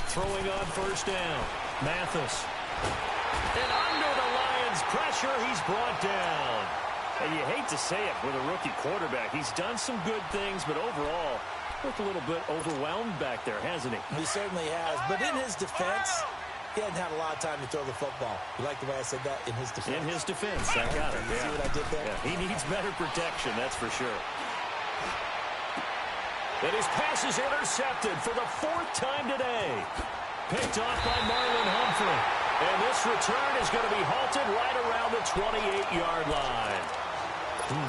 Throwing on 1st down. Mathis. And under the Lions' pressure, he's brought down. And you hate to say it with a rookie quarterback. He's done some good things, but overall, looked a little bit overwhelmed back there, hasn't he? He certainly has. But in his defense, he hadn't had a lot of time to throw the football. You like the way I said that? In his defense. In his defense. I got it. You see what I did there? Yeah. He needs better protection, that's for sure. And his pass is intercepted for the 4th time today. Picked off by Marlon Humphrey. And this return is going to be halted right around the 28-yard line.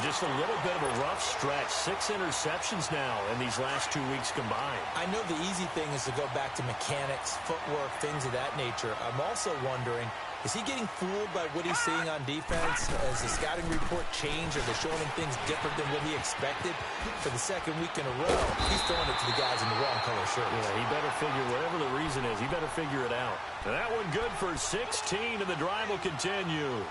Just a little bit of a rough stretch. 6 interceptions now in these last 2 weeks combined. I know the easy thing is to go back to mechanics, footwork, things of that nature. I'm also wondering, is he getting fooled by what he's seeing on defense? Has the scouting report changed? Are they showing him things different than what he expected? For the 2nd week in a row, he's throwing it to the guys in the wrong color shirts. Yeah, he better figure, whatever the reason is, he better figure it out. And that one good for 16, and the drive will continue.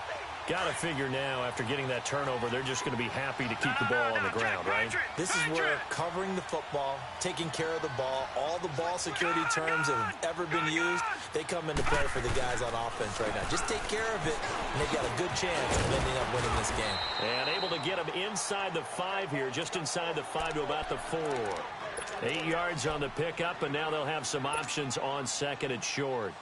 Got to figure now, after getting that turnover, they're just going to be happy to keep the ball on the ground, right? This is where covering the football, taking care of the ball, all the ball security terms that have ever been used, they come into play for the guys on offense right now. Just take care of it, and they've got a good chance of ending up winning this game. And able to get them inside the 5 here, just inside the 5 to about the 4. 8 yards on the pickup, and now they'll have some options on 2nd and short.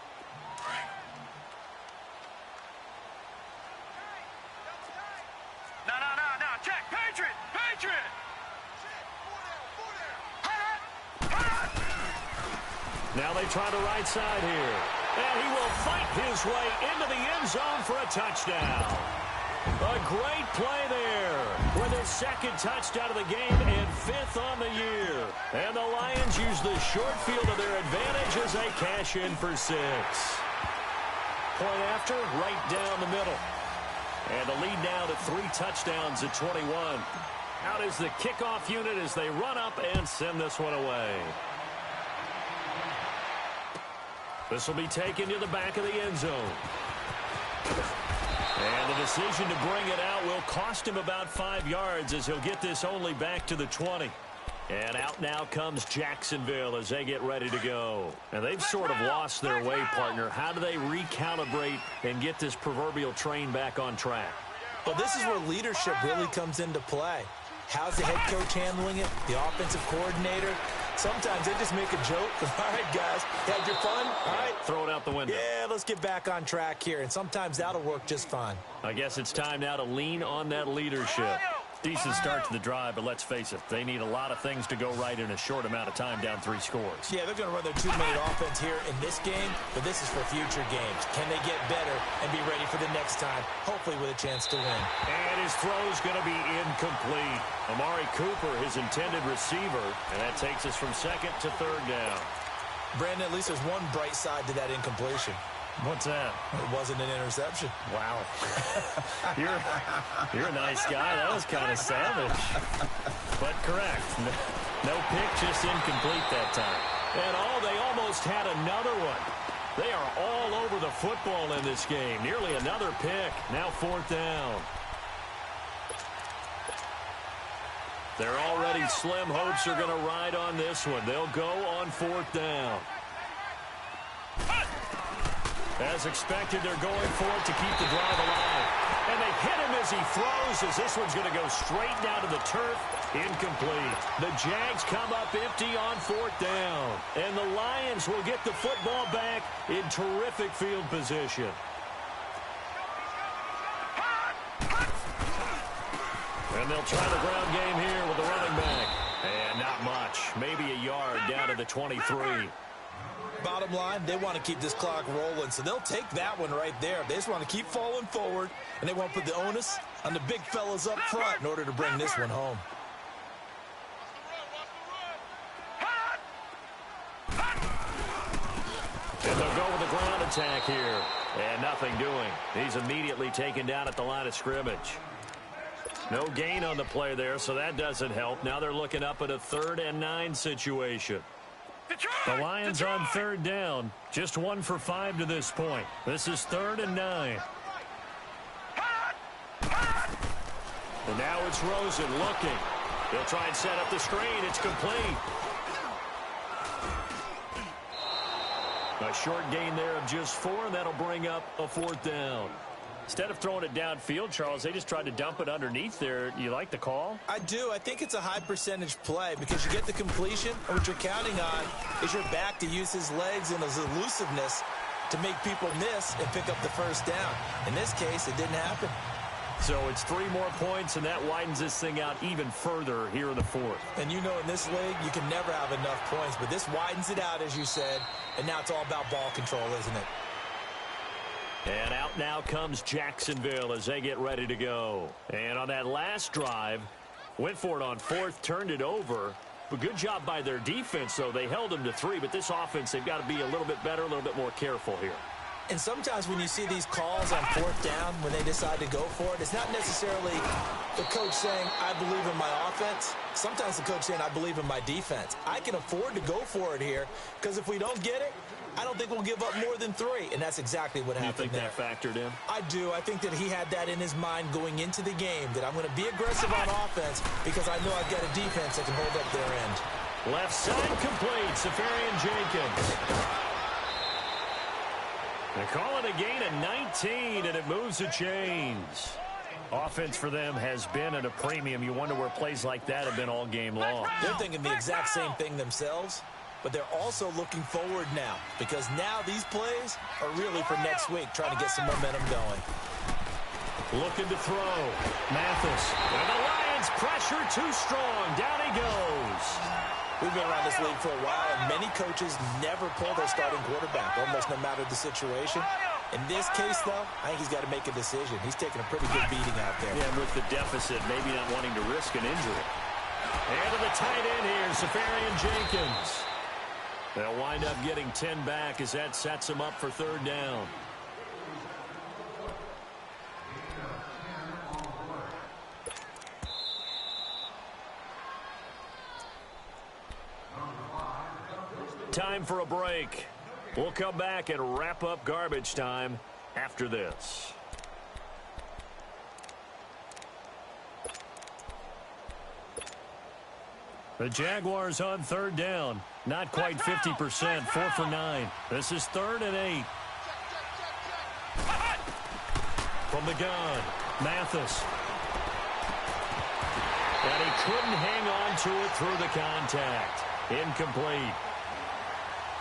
Now they try the right side here. And he will fight his way into the end zone for a touchdown. A great play there with his 2nd touchdown of the game and 5th on the year. And the Lions use the short field to their advantage as they cash in for 6. Point after, right down the middle. And the lead now to 3 touchdowns at 21. Out is the kickoff unit as they run up and send this one away. This will be taken to the back of the end zone. And the decision to bring it out will cost him about 5 yards as he'll get this only back to the 20. And out now comes Jacksonville as they get ready to go. And they've sort of lost their way, partner. How do they recalibrate and get this proverbial train back on track? Well, this is where leadership really comes into play. How's the head coach handling it? The offensive coordinator? Sometimes they just make a joke. All right, guys, had your fun? All right. Throw it out the window. Yeah, let's get back on track here. And sometimes that'll work just fine. I guess it's time now to lean on that leadership. Decent start to the drive, but let's face it, they need a lot of things to go right in a short amount of time, down 3 scores. Yeah, they're going to run their 2-minute offense here in this game, but this is for future games. Can they get better and be ready for the next time, hopefully with a chance to win? And his throw's going to be incomplete. Amari Cooper, his intended receiver, and that takes us from second to third down. Brandon, at least there's one bright side to that incompletion. What's that? It wasn't an interception. Wow. You're a nice guy. That was kind of savage. But correct. No pick, just incomplete that time. And they almost had another one. They are all over the football in this game. Nearly another pick. Now 4th down. They're already slim hopes are going to ride on this one. They'll go on 4th down. As expected, they're going for it to keep the drive alive. And they hit him as he throws, as this one's going to go straight down to the turf. Incomplete. The Jags come up empty on 4th down. And the Lions will get the football back in terrific field position. And they'll try the ground game here with the running back. And not much. Maybe a yard down to the 23. Bottom line, they want to keep this clock rolling, so they'll take that one right there. They just want to keep falling forward, and they want to put the onus on the big fellas up front in order to bring this one home. And they'll go with the ground attack here. And nothing doing. He's immediately taken down at the line of scrimmage. No gain on the play there, so that doesn't help. Now they're looking up at a 3rd and 9 situation. The Lions on 3rd down. Just 1 for 5 to this point. This is 3rd and 9. And now it's Rosen looking. He'll try and set up the screen. It's complete. A short gain there of just 4, and that'll bring up a 4th down. Instead of throwing it downfield, Charles, they just tried to dump it underneath there. You like the call? I do. I think it's a high percentage play because you get the completion, and what you're counting on is your back to use his legs and his elusiveness to make people miss and pick up the 1st down. In this case, it didn't happen. So it's 3 more points, and that widens this thing out even further here in the 4th. And you know in this league, you can never have enough points, but this widens it out, as you said, and now it's all about ball control, isn't it? And out now comes Jacksonville as they get ready to go. And on that last drive, went for it on 4th, turned it over. But good job by their defense, though. They held them to 3, but this offense, they've got to be a little bit better, a little bit more careful here. And sometimes when you see these calls on 4th down, when they decide to go for it, it's not necessarily the coach saying, I believe in my offense. Sometimes the coach saying, I believe in my defense. I can afford to go for it here because if we don't get it, I don't think we'll give up more than 3, and that's exactly what happened there. You think that factored in? I do. I think that he had that in his mind going into the game, that I'm going to be aggressive on offense because I know I've got a defense that can hold up their end. Left side complete, Safarian Jenkins. They call it a gain of 19, and it moves the chains. Offense for them has been at a premium. You wonder where plays like that have been all game long. They're thinking the exact same thing themselves. But they're also looking forward now because now these plays are really for next week, trying to get some momentum going. Looking to throw. Mathis. And the Lions pressure too strong. Down he goes. We've been around this league for a while, and many coaches never pull their starting quarterback, almost no matter the situation. In this case, though, I think he's got to make a decision. He's taking a pretty good beating out there. Yeah, with the deficit, maybe not wanting to risk an injury. And to the tight end here, Safarian Jenkins. They'll wind up getting 10 back as that sets them up for 3rd down. Time for a break. We'll come back and wrap up garbage time after this. The Jaguars on third down. Not quite 50%, 4 for 9. This is 3rd and 8. From the gun, Mathis. And he couldn't hang on to it through the contact. Incomplete.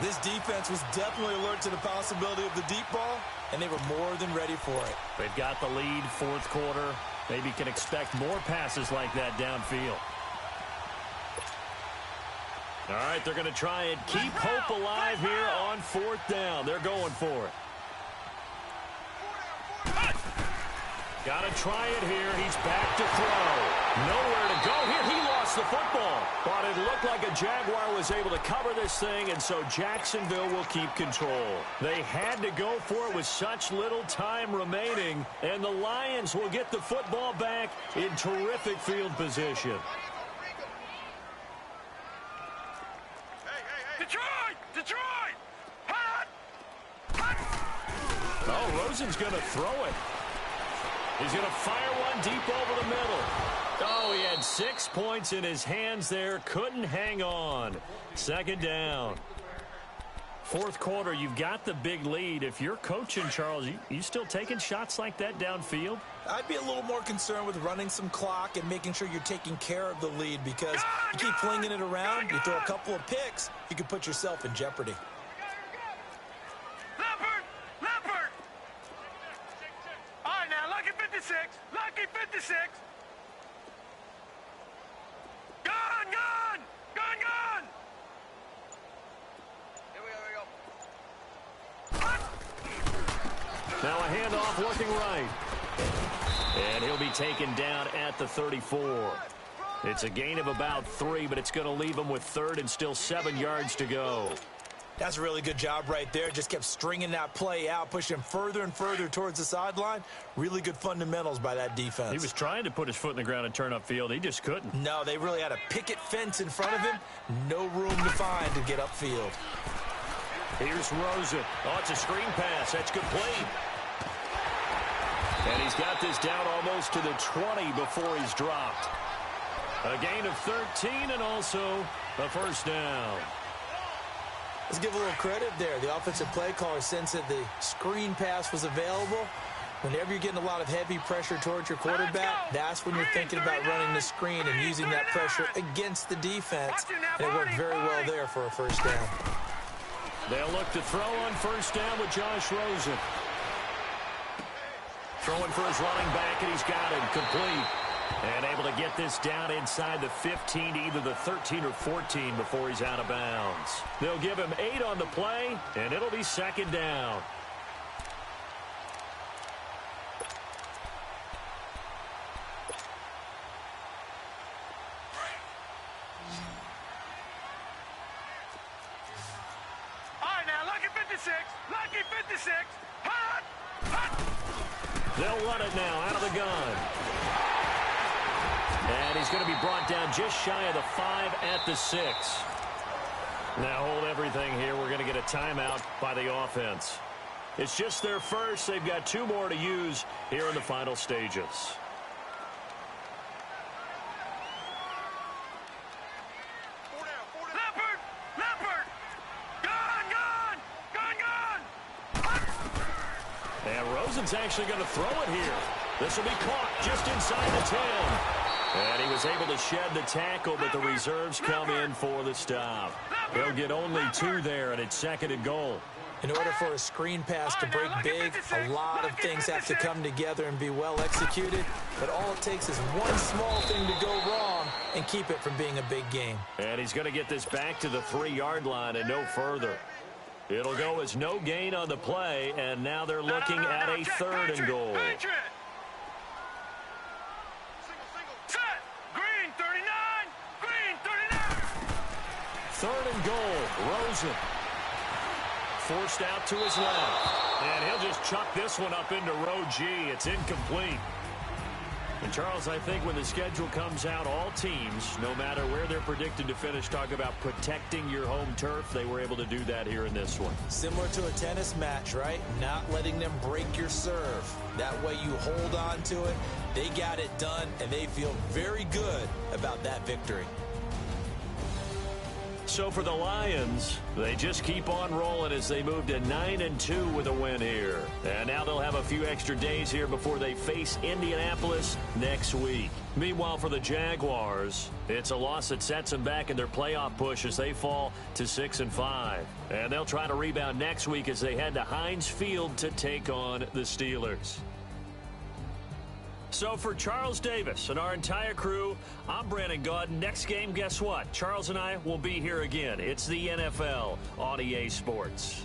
This defense was definitely alert to the possibility of the deep ball, and they were more than ready for it. They've got the lead, 4th quarter. Maybe can expect more passes like that downfield. All right, they're going to try and keep hope alive here on 4th down. They're going for it. Got to try it here. He's back to throw. Nowhere to go here. He lost the football. But it looked like a Jaguar was able to cover this thing, and so Jacksonville will keep control. They had to go for it with such little time remaining, and the Lions will get the football back in terrific field position. Detroit! Detroit! Hot! Hot! Oh, Rosen's going to throw it. He's going to fire one deep over the middle. Oh, he had 6 points in his hands there. Couldn't hang on. 2nd down. 4th quarter, you've got the big lead. If you're coaching, Charles, you still taking shots like that downfield? I'd be a little more concerned with running some clock and making sure you're taking care of the lead, because you keep flinging it around, you throw a couple of picks, you can put yourself in jeopardy. Leopard! All right, now, lucky 56. Lucky 56. Gun! Now a handoff working right. And he'll be taken down at the 34. It's a gain of about 3, but it's going to leave him with 3rd and still 7 yards to go. That's a really good job right there. Just kept stringing that play out, pushing him further and further towards the sideline. Really good fundamentals by that defense. He was trying to put his foot in the ground and turn upfield. He just couldn't. No, they really had a picket fence in front of him. No room to find to get upfield. Here's Rosen. Oh, it's a screen pass. That's complete. And he's got this down almost to the 20 before he's dropped. A gain of 13 and also a 1st down. Let's give a little credit there. The offensive play caller sensed that the screen pass was available. Whenever you're getting a lot of heavy pressure towards your quarterback, that's when you're thinking about running the screen and using that pressure against the defense. And it worked very well there for a 1st down. They'll look to throw on 1st down with Josh Rosen. Throwing for his running back, and he's got him complete. And able to get this down inside the 15 to either the 13 or 14 before he's out of bounds. They'll give him 8 on the play, and it'll be 2nd down. All right, now, lucky 56. Lucky 56. Hot! Hot! They'll run it now out of the gun. And he's going to be brought down just shy of the 5 at the 6. Now hold everything here. We're going to get a timeout by the offense. It's just their first. They've got 2 more to use here in the final stages. Leopard! Gun! And Rosen's actually going to throw it here. This will be caught just inside the 10. And he was able to shed the tackle, but the reserves come in for the stop. They'll get only 2 there, and it's 2nd and goal. In order for a screen pass to break big, a lot of things have to come together and be well executed. But all it takes is one small thing to go wrong and keep it from being a big game. And he's going to get this back to the 3-yard line and no further. It'll go as no gain on the play, and now they're looking at a 3rd and goal. Set! Green 39! Green 39! 3rd and goal. Rosen forced out to his left. And he'll just chuck this one up into row G. It's incomplete. And Charles, I think when the schedule comes out, all teams, no matter where they're predicted to finish, talk about protecting your home turf. They were able to do that here in this one. Similar to a tennis match, right? Not letting them break your serve. That way you hold on to it. They got it done, and they feel very good about that victory. So for the Lions, they just keep on rolling as they move to 9-2 with a win here. And now they'll have a few extra days here before they face Indianapolis next week. Meanwhile, for the Jaguars, it's a loss that sets them back in their playoff push as they fall to 6-5. And they'll try to rebound next week as they head to Heinz Field to take on the Steelers. So for Charles Davis and our entire crew, I'm Brandon Gaudin. Next game, guess what? Charles and I will be here again. It's the NFL on EA Sports.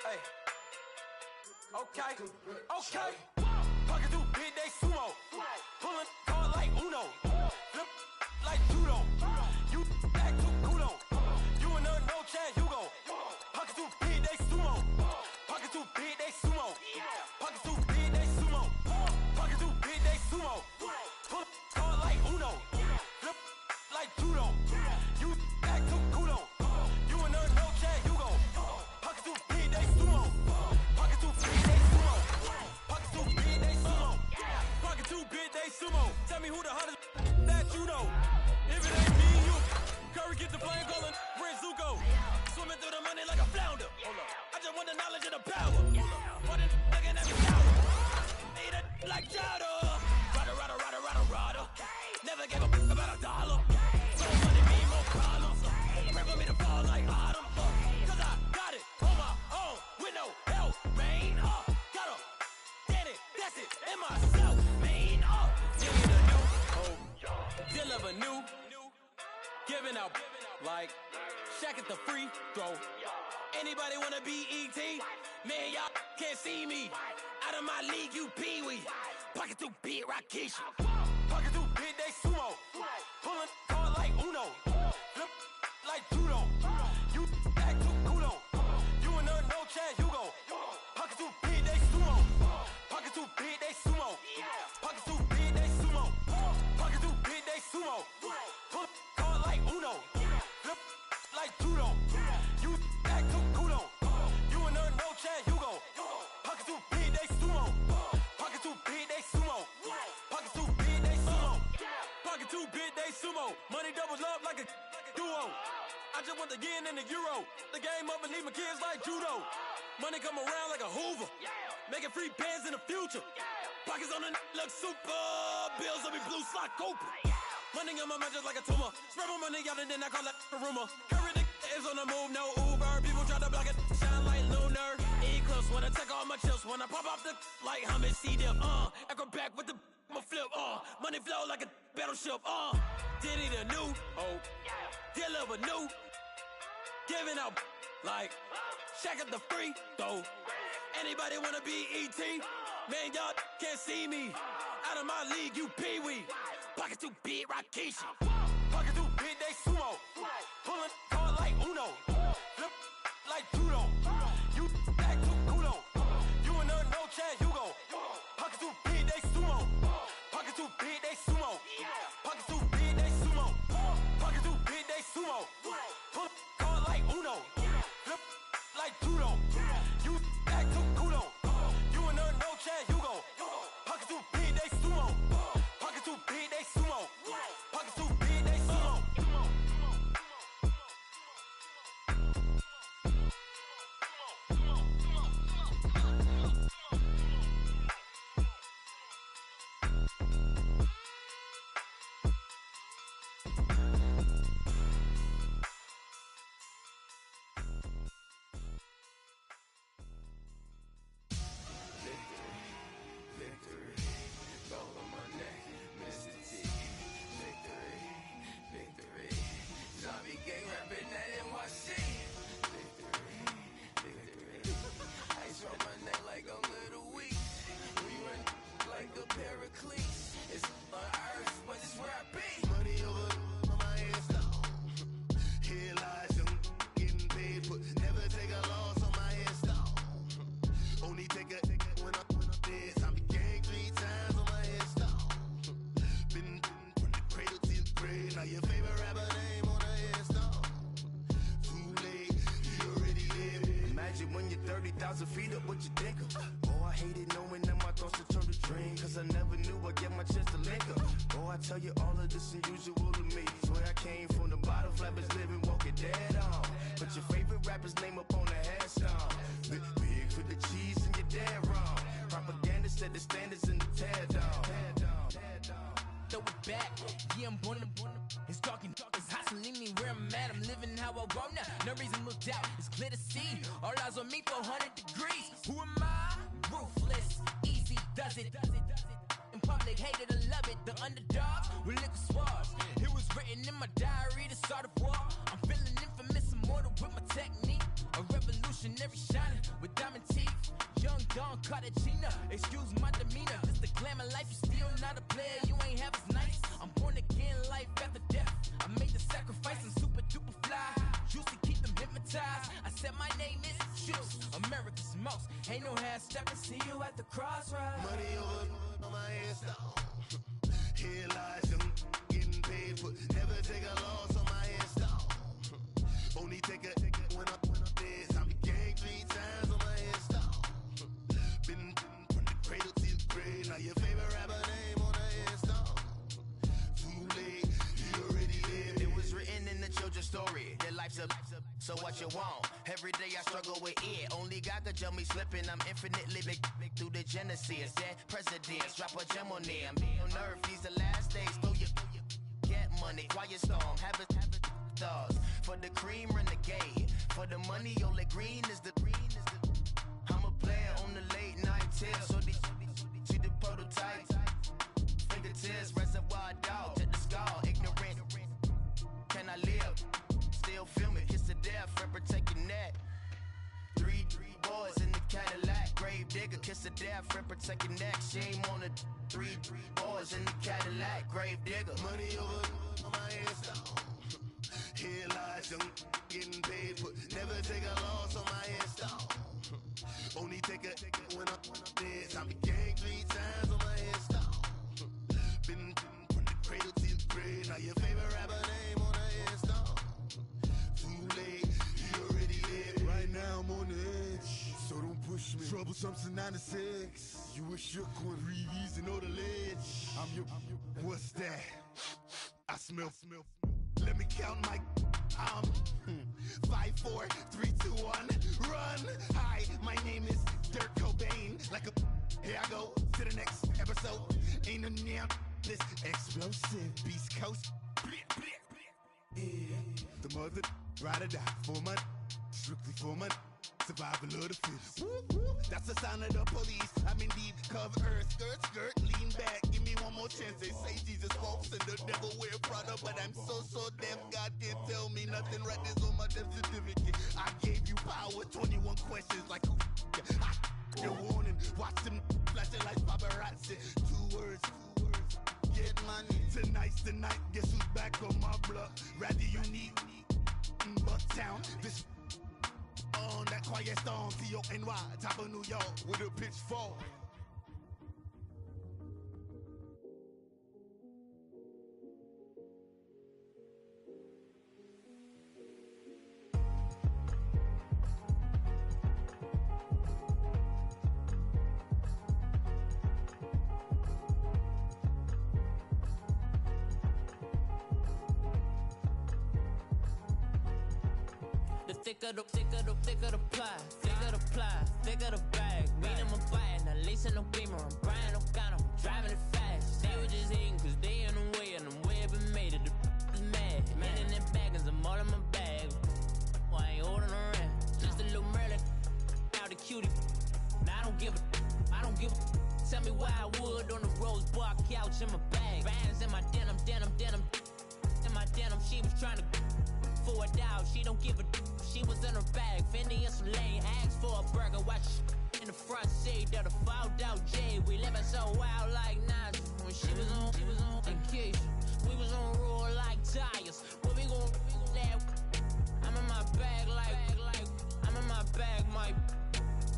Hey. Okay. Pocket too big, they sumo. Pulling hard like Uno. Flip like judo. You act too kudo. You and her no chance, you go. Pocket too big, they sumo. Pocket too big, they sumo. Pocket too big, they sumo. Pocket too big, they sumo. Pull hard like Uno. Flip like judo. You act too kudo. You and her no chance, you go. Pocket too big, they sumo. Pocket too big, they sumo. Pocket too big, they sumo. Pocket too big, they sumo. Tell me who the hottest that you know. If it ain't me, you. Curry get the flame calling, Prince Zuko. Swimming through the money like a flounder. I just want the knowledge and the power. For the looking at me sour. Eat it like chowder. Rada. Never gave a about a dollar. So money mean more problems. Pray for me to fall like autumn. Cause I got it on my own with no help, man. Got a did it, that's it, in myself, man. Give me the new hope, deal of a new, giving out like Shaq at the free throw. Anybody wanna be ET? Man, y'all can't see me. Out of my league, you pee-wee. Pocket too big, Rakeisha. Pocket too big, they sumo. Pulling hard like Uno. Flip like judo. You act too kudo. You and her no chance, you go. Pocket too big, they sumo. Pocket too big, they sumo. Pocket too big, they sumo. Pocket too big, they sumo. Pull hard like Uno. Flip like judo. You act too kudo. You and her no chance, you go. Pocket too big, they sumo. Pocket too big, they sumo. Pocket too big, they sumo. Pocket too big, they sumo. Money doubles up like a duo. I just want the yen and the euro. The game up and leave my kids like judo. Money come around like a Hoover. Making free bands in the future. Pockets on the look super. Bills will be blue slot Cooper. Money on my mind just like a tumor. Spread my money out and then I call that a rumor. Curry the is on the move, no Uber. People try to block it, shine like lunar. Eclipse when I take all my chips. When I pop off the like hummus, see them. Echo back with the flip. Money flow like a battleship. Diddy the new hope. Deal of a new. Giving out like Shaq at the free throw. Anybody wanna be ET? Man, y'all can't see me. Out of my league, you pee-wee. Pocket too big, Rakeisha. Pocket too big, they sumo. Pulling hard like Uno. Flip like judo. You act too kudo. You and her no chance, you go. Pocket too big, they sumo. Pocket too big, they sumo. Pocket too big, they sumo. Pocket too big, they sumo. Pull hard like Uno. Flip like judo. You act too kudo. You and her no chance, you go. Pocket too big, they sumo. Pocket too big, they sumo. Pocket too big, they sumo. Missionary shining with diamond teeth. Young Don Cartagena, excuse my demeanor. This the glamour life, you still not a player, you ain't half as nice. I'm born again, life after death. I made the sacrifice, I'm super duper fly. Used to keep them hypnotized. I said my name is Juice, America's most. Ain't no half stepping, see you at the crossroads. Money over on my headstone. Here lies them getting paid for. Never take a loss on my headstone. Only take a when I'm dead. I'm the gang 3 times on my headstone. Been from the cradle to the grave. Now your favorite rapper name on the headstone. Too late, you already lived. It was written in the children's story. Their life's a so what you want? Every day I struggle with it. Only God could tell me slipping. I'm infinitely big through the genesis. Dead presidents, drop a gem on them. On earth, these the last days. Throw your get money, quiet storm. Have it thoughts. For the cream, renegade. For the money, only green is the green is the. I'm a player on the late night tip. So they see the prototype. Fingertips, reservoir dog. Check the skull, ignorant. Can I live? Still film it, kiss the death, rep protect your neck. Three boys in the Cadillac, grave digger, kiss the death, rep protect your neck. Shame on the three boys in the Cadillac, grave digger. Money over on my headstone. Here lies them getting paid for. Never take a loss on my headstone. Only take a when I'm dead. I'm the gang 3 times on my headstone. Been from the cradle to the grave. Now your favorite rapper name on the headstone. Too late, you already lived. Right now I'm on the edge, so don't push me. Troublesome to 96. You a shook one, breathe and know the ledge. I'm your. What's that? I smell. Let me count my. 5, 4, 3, 2, 1. Run. Hi, my name is Dirk Cobain. Like a. Here I go to the next episode. Ain't no damn this explosive Beast Coast. Yeah. The mother ride or die for my strictly for my survival of the fittest. That's the sound of the police. I'm indeed cover earth, skirt, lean back. Give me one more chance. They say Jesus walks and the devil wear Prada, but I'm so deaf. God can't tell me nothing. Right there's on my death certificate. I gave you power. 21 questions like who? Your warning. Watch them flashing like paparazzi. 2 words. Get money. Tonight's the night. Guess who's back on my block? Rather unique. Bucktown. This on that quiet storm. T-O-N-Y. Top of New York with a pitchfork. Thicker the pie, thicker the bag. Mean I'm a buyer, not leasing no beamer. I'm buying no gun, I'm driving it fast. They were just hating cause they in the way, and the way I've been made it. The is mad. Man in them baggins, I'm all in my bag. Well, I ain't holding around. Just a little Merlin, out the cutie. Now I don't give a. Tell me why I would on the rose bar couch in my bag. Bands in my denim. In my denim, she was trying to for a doubt. She don't give a. She was in her bag, Fendi and some lane. Asked for a burger, watch in the front seat of the fouled out J. We living so wild like Nas. When she was on vacation, we was on roll like tires. Where we gon' that? I'm in my bag like I'm in my bag, Mike.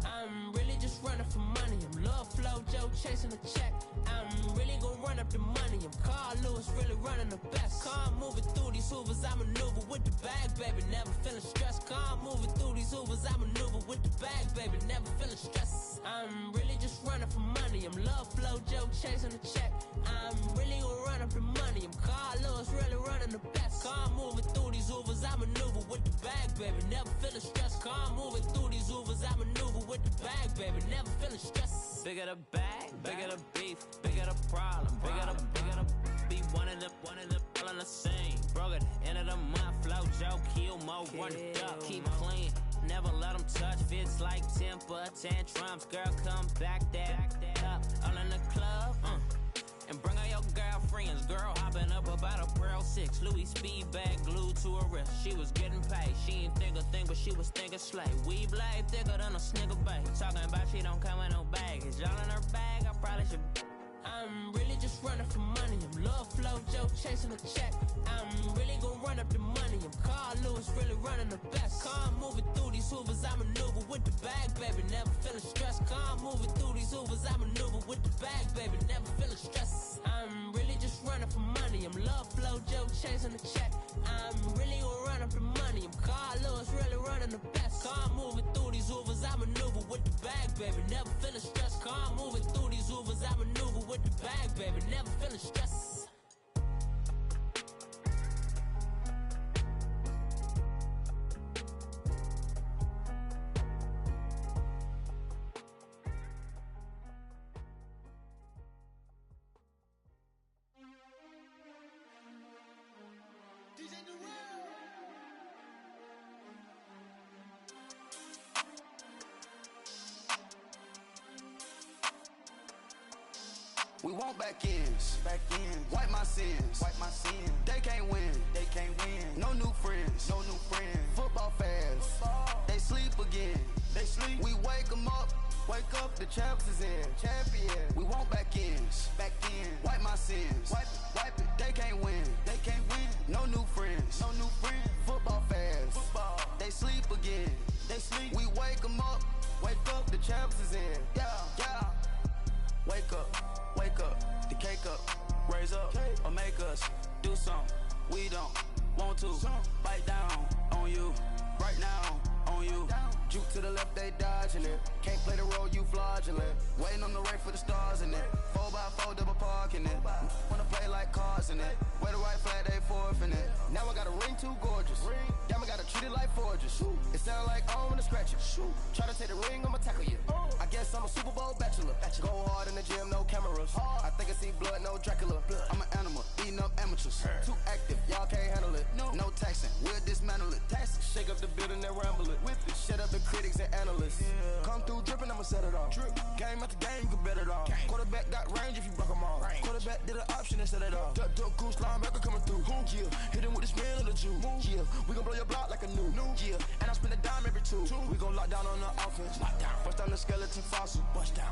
I'm really just running for money. I'm Love Flow Joe chasing the check. I'm really gon' run up the money. I'm Carl Lewis, really running the best. Car moving through these hoovers, I maneuver with the bag, baby. Never feeling stressed. Car moving through these hoovers, I maneuver with the bag, baby. Never feeling stressed. I'm really just running for money. I'm Love Flow Joe chasing the check. I'm really gon' run up the money. I'm Carl Lewis, really running the best. Car moving through these hoovers, I maneuver with the bag, baby. Never feeling stressed. Car moving through these hoovers, I maneuver with the bag, baby. Never feeling stressed. Bigger the bag, bigger the beef, bigger the problem, bigger the be one of them all in the same. Broke at the end of the month, Flow Joe, kill mo, run it up, keep clean. Never let them touch, fits like temper tantrums. Girl, come back that up, all in the club, And bring all your girlfriends. Girl hopping up about a Pearl 6. Louis speed bag glued to her wrist. She was getting paid. She ain't think a thing, but she was thinking slay. We blade thicker than a snicker bag. Talking about she don't come with no baggage. Y'all in her bag, I probably should. I'm really just running for money. I'm love flow, Joe chasing a check. I'm really gonna run up the money. I'm Carl Lewis, really running the best. Car moving through these Hoovers, I maneuver with the bag, baby. Never feeling stressed. Car moving through these Hoovers, I maneuver with the bag, baby. Never feeling stressed. I'm really just running for money. I'm love flow, Joe chasing a check. I'm really gonna run up the money. I'm Carl Lewis, really running the best. Car moving through these Hoovers, I maneuver with the bag, baby. Never feeling stressed. Car moving through these Hoovers, I maneuver with the bag, baby. Never feeling stressed. We want back ends, wipe my sins, They can't win, No new friends, Football fans, they sleep again, We wake 'em up, the champs is in, We want back ends, wipe my sins, wipe it. They can't win, No new friends, Football fans, they sleep again, We wake 'em up, the champs is in, yeah. Wake up, the cake up, raise up, or make us do something we don't want to. Bite down on you, right now on you. Juke to the left, they dodging it. Can't play the role, you fraudulent. Waiting on the rain for the stars in it. 4x4 double parking it. Wanna play like cars in it. Wear the white flag, they forfeit it. Now I got a ring too gorgeous. Damn, I gotta treat it like forges. It sound like I wanna scratch it. Try to take the ring, I'ma tackle you. I guess I'm a Super Bowl bachelor. Go hard in the gym, no cameras. I think I see blood, no Dracula. I'm an animal, eating up amateurs. Too active, y'all can't handle it. No taxing, we'll dismantle it. Shake up the building and ramble it. Whip it, shut up the critics and analysts. Come through dripping, I'ma set it off. Game after game, you can bet it off. Quarterback got range if you block 'em off. Quarterback did an option and set it off. Duck goose linebacker coming through. Yeah, hit him with the spin of the Jew. Yeah, we gon' blow your block like a new. Yeah, and I spend a dime every two. We gon' lock down on the offense. Bust down the skeleton fossil.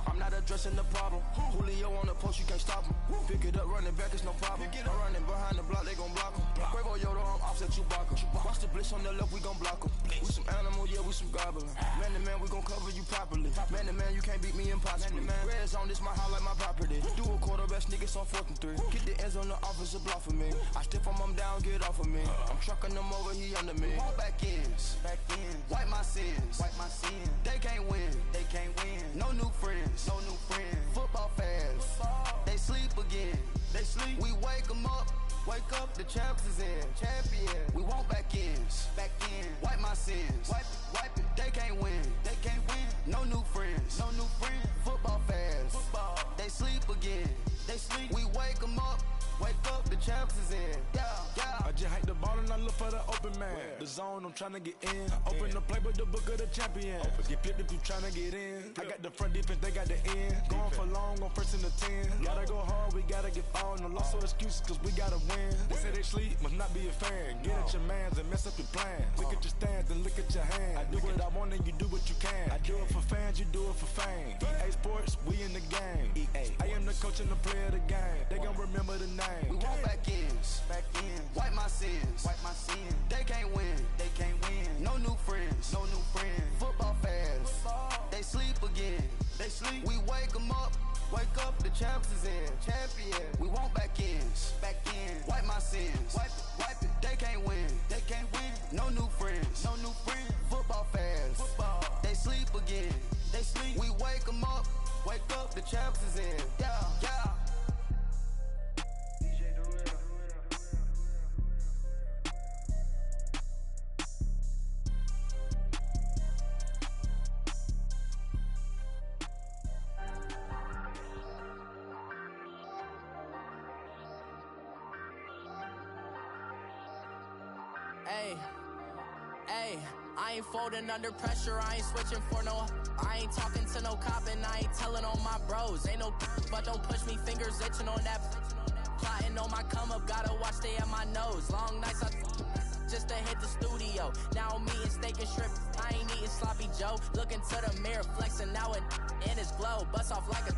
I'm not addressing the problem. Julio on the post, you can't stop him. Pick it up, running back, it's no problem. I'm running behind the block, they gon' block him. Quavo Yoda, I'm offset Chewbacca. Watch the blitz on the left, we gon' block him. We some animal, yeah, we some goblin. Man to man, we gon' cover you properly. Man to man, you can't beat me impossibly. Red zone, this my house like my property. Do a quarterback sneakers on 4th and 3. Get the ends on the offensive block for me. I stiff him down, get off of me. I'm trucking them over, he under me. Walk back ends, wipe my sins, They can't win, No new friends, Football fans, they sleep again, We wake 'em up, the champs is in, We want back ends, wipe my sins, wipe it. They can't win, No new friends, Football fans, they sleep again, We wake 'em up, the champs is in, yeah. I just hike the ball and I look for the open man. The zone, I'm tryna get in. Open the playbook, the book of the champion. Get flipped if you tryna get in. I got the front defense, they got the end. Going for long, on 1st and 10. Gotta go hard, we gotta get all. No loss or excuses, cause we gotta win. They say they sleep, must not be a fan. Get at your mans and mess up your plan. Look at your stands and look at your hands. I do what I want and you do what you can. I do it for fans, you do it for fame. EA Sports, we in the game. I am the coach and the player of the game. They gon' remember the name. We want back ends, wipe my sins, They can't win, No new friends, Football fans, they sleep again, We wake 'em up, the champs is in, We want back ends, wipe my sins, wipe it. They can't win, No new friends, Football fans, they sleep again, We wake 'em up, the champs is in, yeah. Hey, I ain't folding under pressure, I ain't switching for no. I ain't talking to no cop and I ain't telling on my bros. Ain't no but don't push me, fingers itching on that. Plotting on my come up, gotta watch stay at my nose. Long nights I just to hit the studio. Now I'm eating steak and shrimp, I ain't eating sloppy Joe. Looking to the mirror, flexing now and in his glow. Bust off like a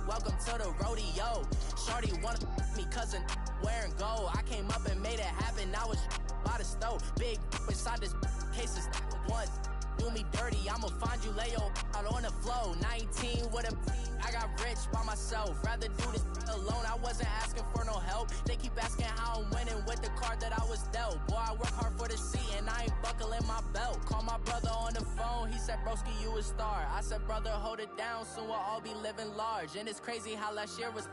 welcome to the rodeo. Shorty wanna me cousin wearing gold. I came up and made it happen, I was by the stove. Big inside this case is once. Do me dirty, I'ma find you, lay your out on the flow. 19 with a I got rich by myself. Rather do this alone, I wasn't asking for no help. They keep asking how I'm winning with the card that I was dealt. Boy, I work hard for the seat and I ain't buckling my belt. Call my brother on the phone, he said, broski, you a star. I said, brother, hold it down, soon we'll all be living large. And it's crazy how last year was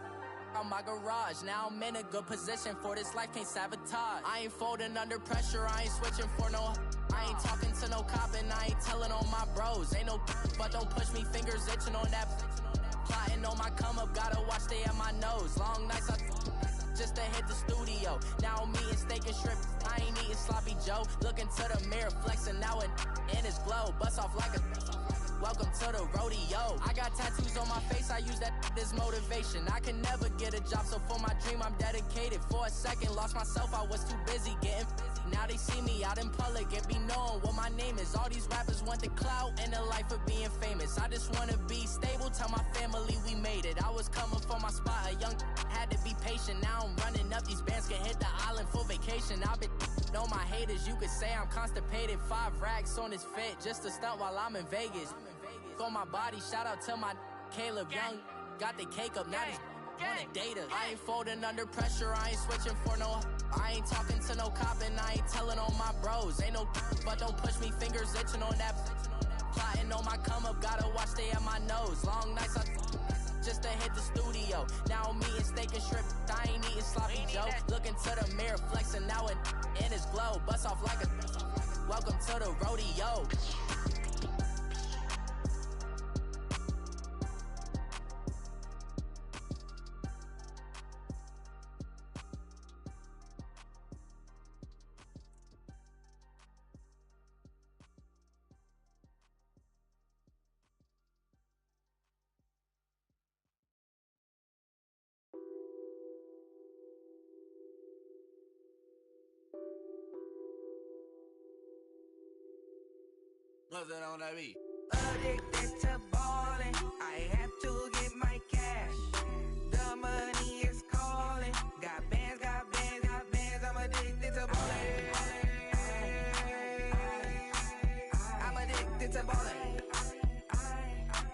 on my garage. Now I'm in a good position for this life, can't sabotage. I ain't folding under pressure, I ain't switching for no. I ain't talking to no cop and I ain't telling on my bros. Ain't no but don't push me, fingers itching on that. Plotting on my come up, gotta watch stay at my nose. Long nights I just to hit the studio. Now I'm eating steak and shrimp, I ain't eating sloppy Joe. Looking to the mirror, flexing now and in his glow. Bust off like a welcome to the rodeo. I got tattoos on my face, I use that as motivation. I can never get a job, so for my dream I'm dedicated. For a second, lost myself, I was too busy getting busy. Now they see me out in public and be knowing what my name is. All these rappers want the clout and the life of being famous. I just wanna be stable, tell my family we made it. I was coming for my spot, a young had to be patient. Now I'm running up, these bands can hit the island for vacation. I've been know my haters, you could say I'm constipated. 5 racks on his fit, just to stunt while I'm in Vegas. On my body, shout out to my Caleb Young. Got the cake up, now he's on a data. I ain't folding under pressure, I ain't switching for no. I ain't talking to no cop and I ain't telling on my bros. Ain't no but don't push me, fingers itching on that. Plotting on my come up, gotta watch stay at my nose. Long nights I just to hit the studio. Now I'm eating steak and shrimp, I ain't eating sloppy Joe. Looking to the mirror, flexing now and in his glow. Bust off like a welcome to the rodeo. Nothing on that beat. Addicted to ballin', I have to get my cash. The money is calling. Got bands, got bands, got bands. I'm addicted to ballin'. I'm addicted to ballin'.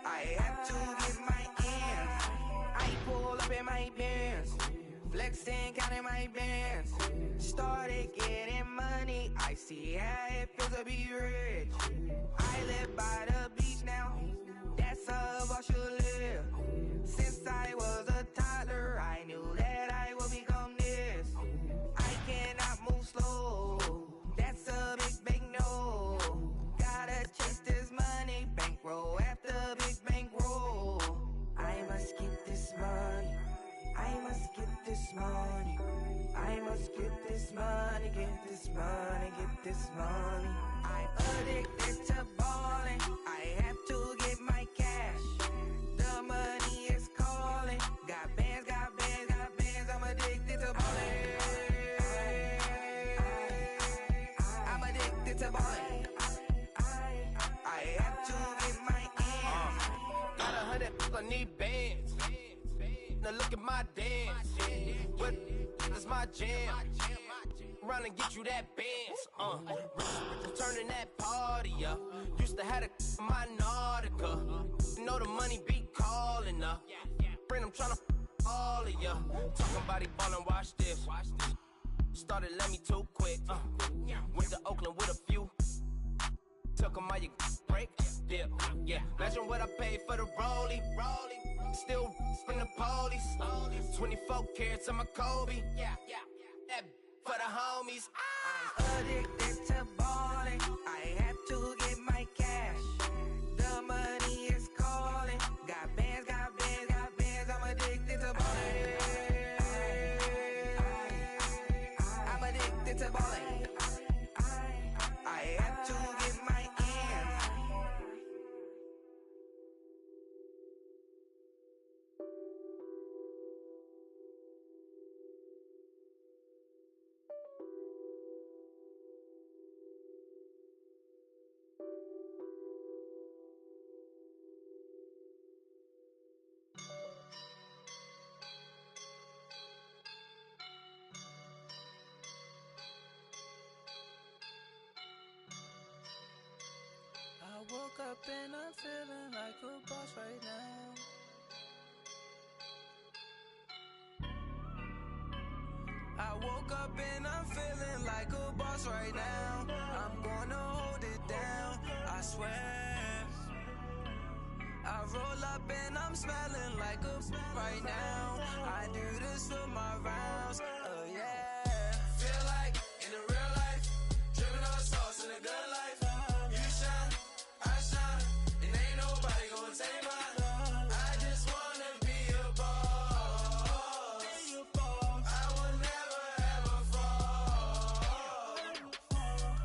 I have to get my ends. I pull up in my bands, flexing, counting my bands. Started getting money, I see how it feels to be rich. I live by the beach now, that's how I should live. Since I was a toddler, I knew that I would become this. I cannot move slow, that's a big no. Gotta chase this money, bankroll after big bankroll. I must get this money, I must get this money. I must get this money, get this money, get this money. I'm addicted to ballin', I have to get my cash. The money is calling. Got bands, got bands, got bands. I'm addicted to ballin'. I'm addicted to ballin'. I have to get my ends. Got 100, I need bands. Now look at my dance. What is my jam? Run and get you that bands. Turning that party up. Used to have a my Nautica. You know the money be calling up. Friend, I'm tryna all of ya. Talking body ballin', watch this. Started let me too quick. Went to Oakland with a few. Took 'em all you break. Dip. Yeah. Imagine what I paid for the rollie. Still in the police. 24 carats on my Kobe. Yeah. That for the homies. I'm addicted to ballin'. I have to get my cash. The money is calling. Got bands, got bands, got bands. I'm addicted to ballin'. I'm addicted to ballin'. I have to get woke up and I'm feeling like a boss right now. I woke up and I'm feeling like a boss right now. I'm gonna hold it down, I swear. I roll up and I'm smelling like a right now. I do this for my rounds, oh yeah. Feel like in the real life, dripping on sauce in a good life. You shine, I shine, and ain't nobody gonna take mine. I just wanna be a boss. I will never ever fall.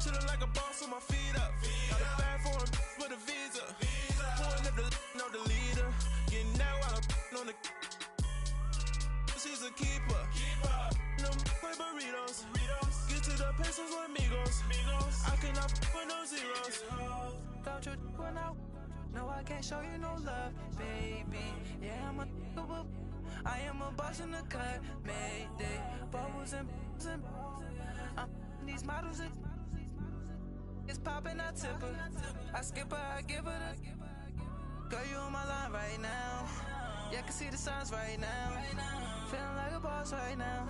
Chillin' like a boss with my feet up. Got a bag for him with a visa. Pulling up the know the leader. Getting out while I'm on the. She's a keeper. No play burritos. Get to the pesos with amigos. I cannot with no zeros. Don't you run out? No, I can't show you no love, baby. Yeah, I am a boss in the cut, Mayday. Bubbles and I'm these models. It's popping, I tip her. I skip her, I give her the. Girl, you on my line right now. Yeah, I can see the signs right now. Feeling like a boss right now.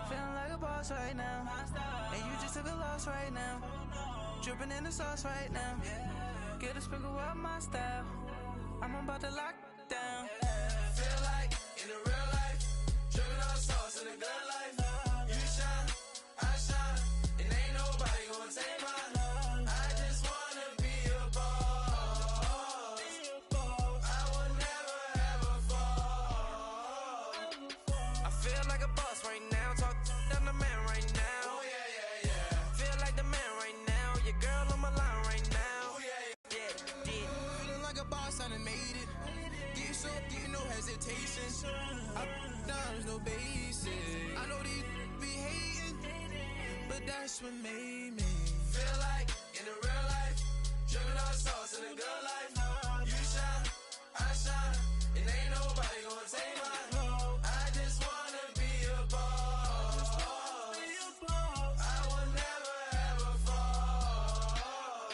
Feeling like a boss right now. And you just took a loss right now. Dripping in the sauce right now. Get a sprinkle up my style. I'm about to lock down. Feel like in the real life, dripping on sauce in a good life. You shine, I shine, and ain't nobody gonna take mine. I just wanna be a boss. I will never ever fall. I feel like a boss right now. Talk down the man right now. Oh yeah. Feel like the man right now. Your girl on my line right now. Oh yeah. Yeah. Feeling like a boss, I done made it. Get so deep, no hesitation. Up, down, there's no basic. I know these be hating, but that's what made me. Feel like in the real life, dripping on sauce in a good life. You shine, I shine, and ain't nobody gonna take mine. I just wanna be a boss. I will never ever fall.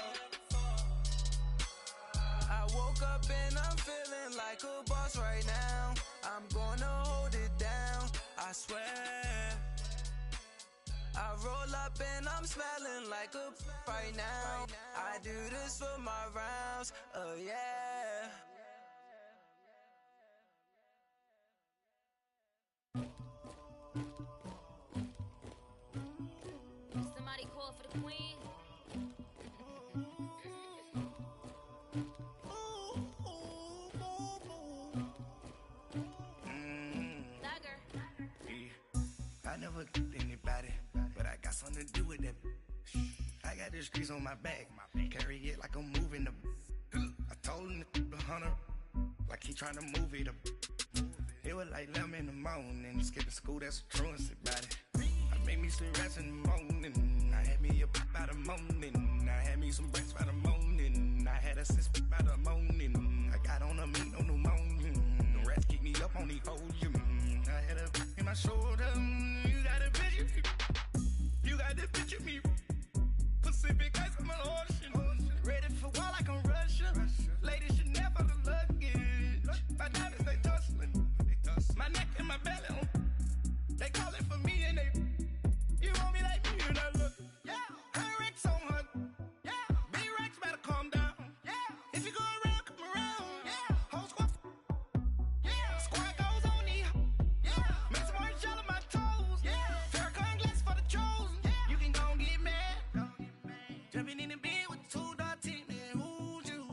I woke up and I'm feeling like a boss right now. I'm gonna hold it down, I swear. I roll up and I'm smelling like a right now. I do this for my rounds, oh yeah. Somebody call for the queen. Dagger. I never anybody, but I got something to do with that. I got the streets on my back, carry it like I'm moving the. I told him to 100, like he trying to move it up. It was like 11 in the morning, skipping school, that's a truancy about it. I made me some rats in the morning, I had me a pop by the morning, I had me some breaks by the morning, I had a sis by the morning, I got on a meat, no pneumonia, the rats keep me up on the podium, I had a in my shoulder, you got a picture, you got the picture me, Pacific ice on my ocean, ready for war like I'm Russia, ladies should never the luggage, my diamonds they tussling, my neck and my belly on, they calling for me and they, you want me like me and I look, yeah, her Rex on her, yeah, B-Rex better calm down, yeah, if you go around, come around, yeah, whole squad, yeah, squad goes on the, yeah, make some orange gel on my toes, yeah, Farrakhan glass for the chosen, yeah, you can go and get mad, jumping in the bed with 2 dark teeth, and who's you,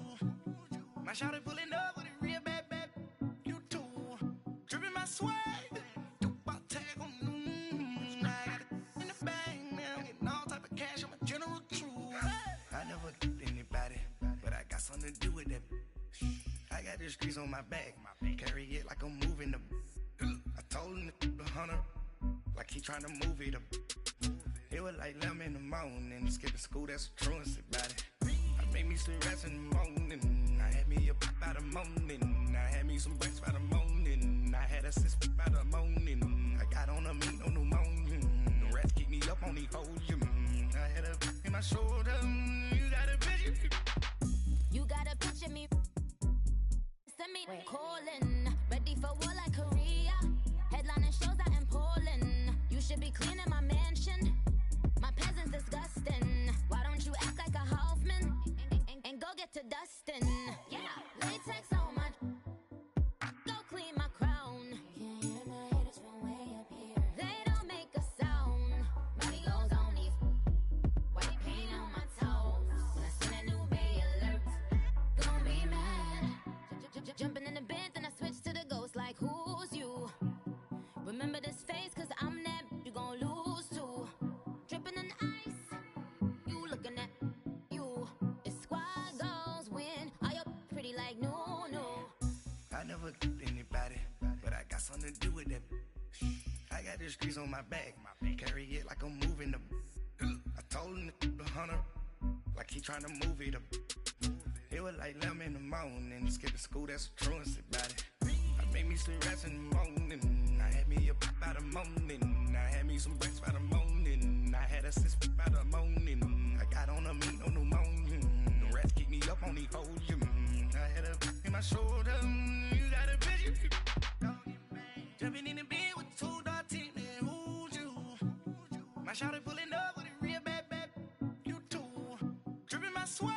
my shawty pulling up with a real bad, you too, dripping my swag, I never anybody, but I got something to do with that. I got the streets on my back, carry it like I'm moving the. I told him to 100, like he trying to move it up. It was like 11 in the morning, skipping school, that's a truancy about it. I made me some rats in the morning, I had me a pop by the morning, I had me some breaks by the morning, I had a sis by the morning, I got on a meat, no pneumonia, the rats keep me up on the podium, I had a in my shoulder, you got a picture. We're calling, ready for war like Korea. Headlining shows out in Poland. You should be cleaning my mansion. My peasants disgusting. Why don't you act like a Hoffman and go get to dustin'? Yeah, latex on my. Go clean my crown. Can't hear my haters from way up here. They don't make a sound. Money goes on these. White paint on my toes. When I see that new Bay alert, gonna be mad. Jumping in the bed, then I switch to the ghost like who's you? Remember this face, cause I'm that you gon' lose too. Dripping in ice, you looking at you. It's squad goals win. Are you pretty like no? I never anybody, but I got something to do with that. I got the streets on my back, carry it like I'm moving the. I told him the hunter, like he trying to move it up. It was like 11 in the morning, skip to school, that's a truancy about it. I made me some rats in the morning, I had me up by the morning, I had me some breaks by the morning, I had a sis by the morning, I got on a meat, no pneumonia, the rats keep me up on the podium, I had a in my shoulder, you got a vision, jumping in the bed with 2 dark teeth, and who's you? My shawty pulling up with a real bad, you too, dripping my swag.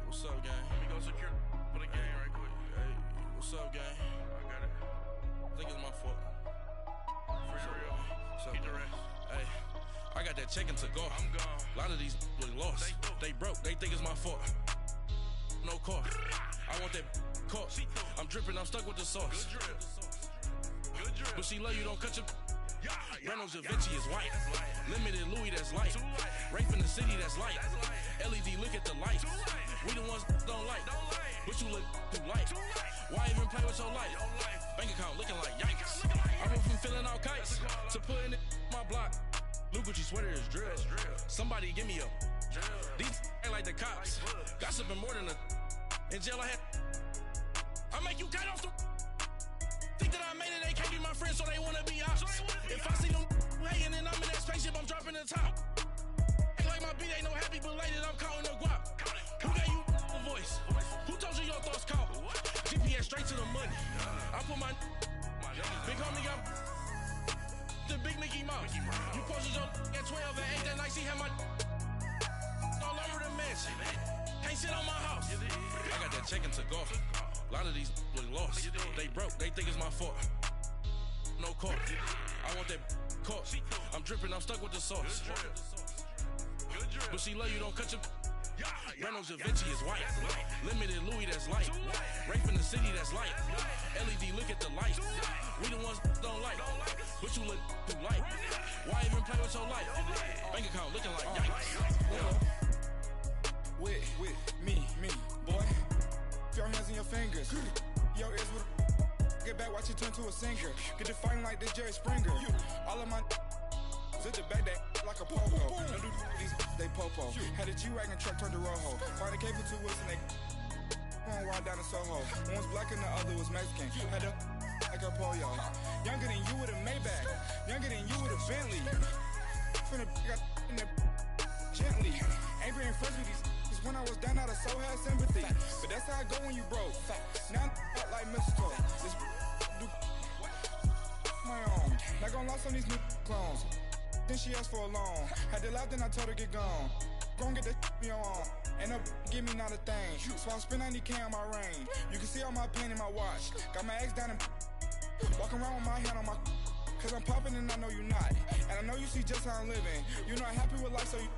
What's up, gang? Let me go secure for the game right quick. Hey, what's up, gang? I got it. I think it's my fault. For real. What's up, keep the rest. Hey, I got that check to go. I'm gone. A lot of these look lost. They broke. They think it's my fault. No cost. I want that cost. I'm dripping. I'm stuck with the sauce. Good drip. Good drip. But she love you. Don't cut your. Reynolds Da Vinci is white. Limited Louis, that's light. Rape in the city, that's light. LED, look at the lights. We the ones don't like. But you look too light. Why even play with your life? Bank account looking like yikes. I went from filling out kites to putting it in my block. Blue Gucci sweater is drill. Somebody give me a. These ain't like the cops. Gossiping more than a. In jail I had. I make you cut off the. Think that I made it, they can't be my friends, so they wanna be ops. If I see them hanging and I'm in that spaceship, I'm dropping the top. Ain't like my beat ain't no happy belated, I'm counting the guap. Who gave you a voice? Who told you your thoughts count? GPS straight to the money. I put my big homie got the big Mickey Mouse. You posted your at 12 and 8 that night, she had my all over the mansion. Can't sit on my house. I got that check-in to go. A lot of these look lost. They broke. They think it's my fault. No cost. I want that cost. I'm dripping. I'm stuck with the sauce. But she love you. Don't cut your. Reynolds Da Vinci is white. Limited Louis, that's light. Rape in the city, that's light. LED, look at the lights. We the ones don't like. But you look too light. Why even play with your life? Bank account looking like yikes. With me, boy. Your hands and your fingers. Your ears with get back, watch you turn to a singer. Get the fighting like this Jerry Springer. All of my sit the back that like a pogo. No do these they popo. Had a G-Wagon truck turned to Rojo. Find a cable 2 wheels and they going wild down in Soho. One was black and the other was Mexican. Had a like a polio. Younger than you with a Maybach. Younger than you with a Bentley. Finna got in the gently. Angry and friends with these. When I was down out of soul had sympathy. But that's how I go when you broke. Now I'm like mistletoe. This do my own. Not gonna lost on these new clones. Then she asked for a loan. Had to laugh, then I told her get gone. Gon' get that me on. And up, give me not a thing. So I spend 90K on my range. You can see all my pain in my watch. Got my ex down and walking around with my hand on my. Cause I'm popping and I know you not. And I know you see just how I'm living. You're not happy with life, so you.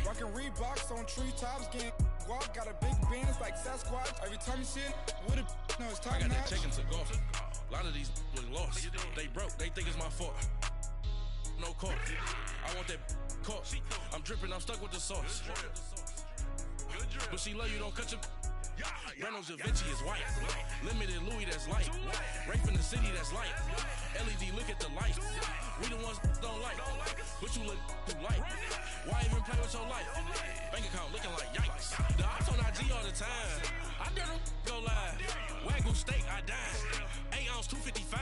Rockin' Reeboks on treetops, getting guap, got a big Benz like Sasquatch. Every time you see it, with a no, it's top I got notch. that check-in to go. A lot of these look lost. They broke. They think it's my fault. no court. I want that court. I'm dripping, I'm stuck with the sauce. But she love you, don't cut your. Reynolds Da Vinci is white. Limited Louis, that's light. Rape in the city, that's light. LED, look at the light. We the ones don't like. But you look too light. Why even play with your life? Bank account looking like yikes. The ops on IG all the time. I dare them go live. Wagyu steak, I dine. 8 ounce, 255.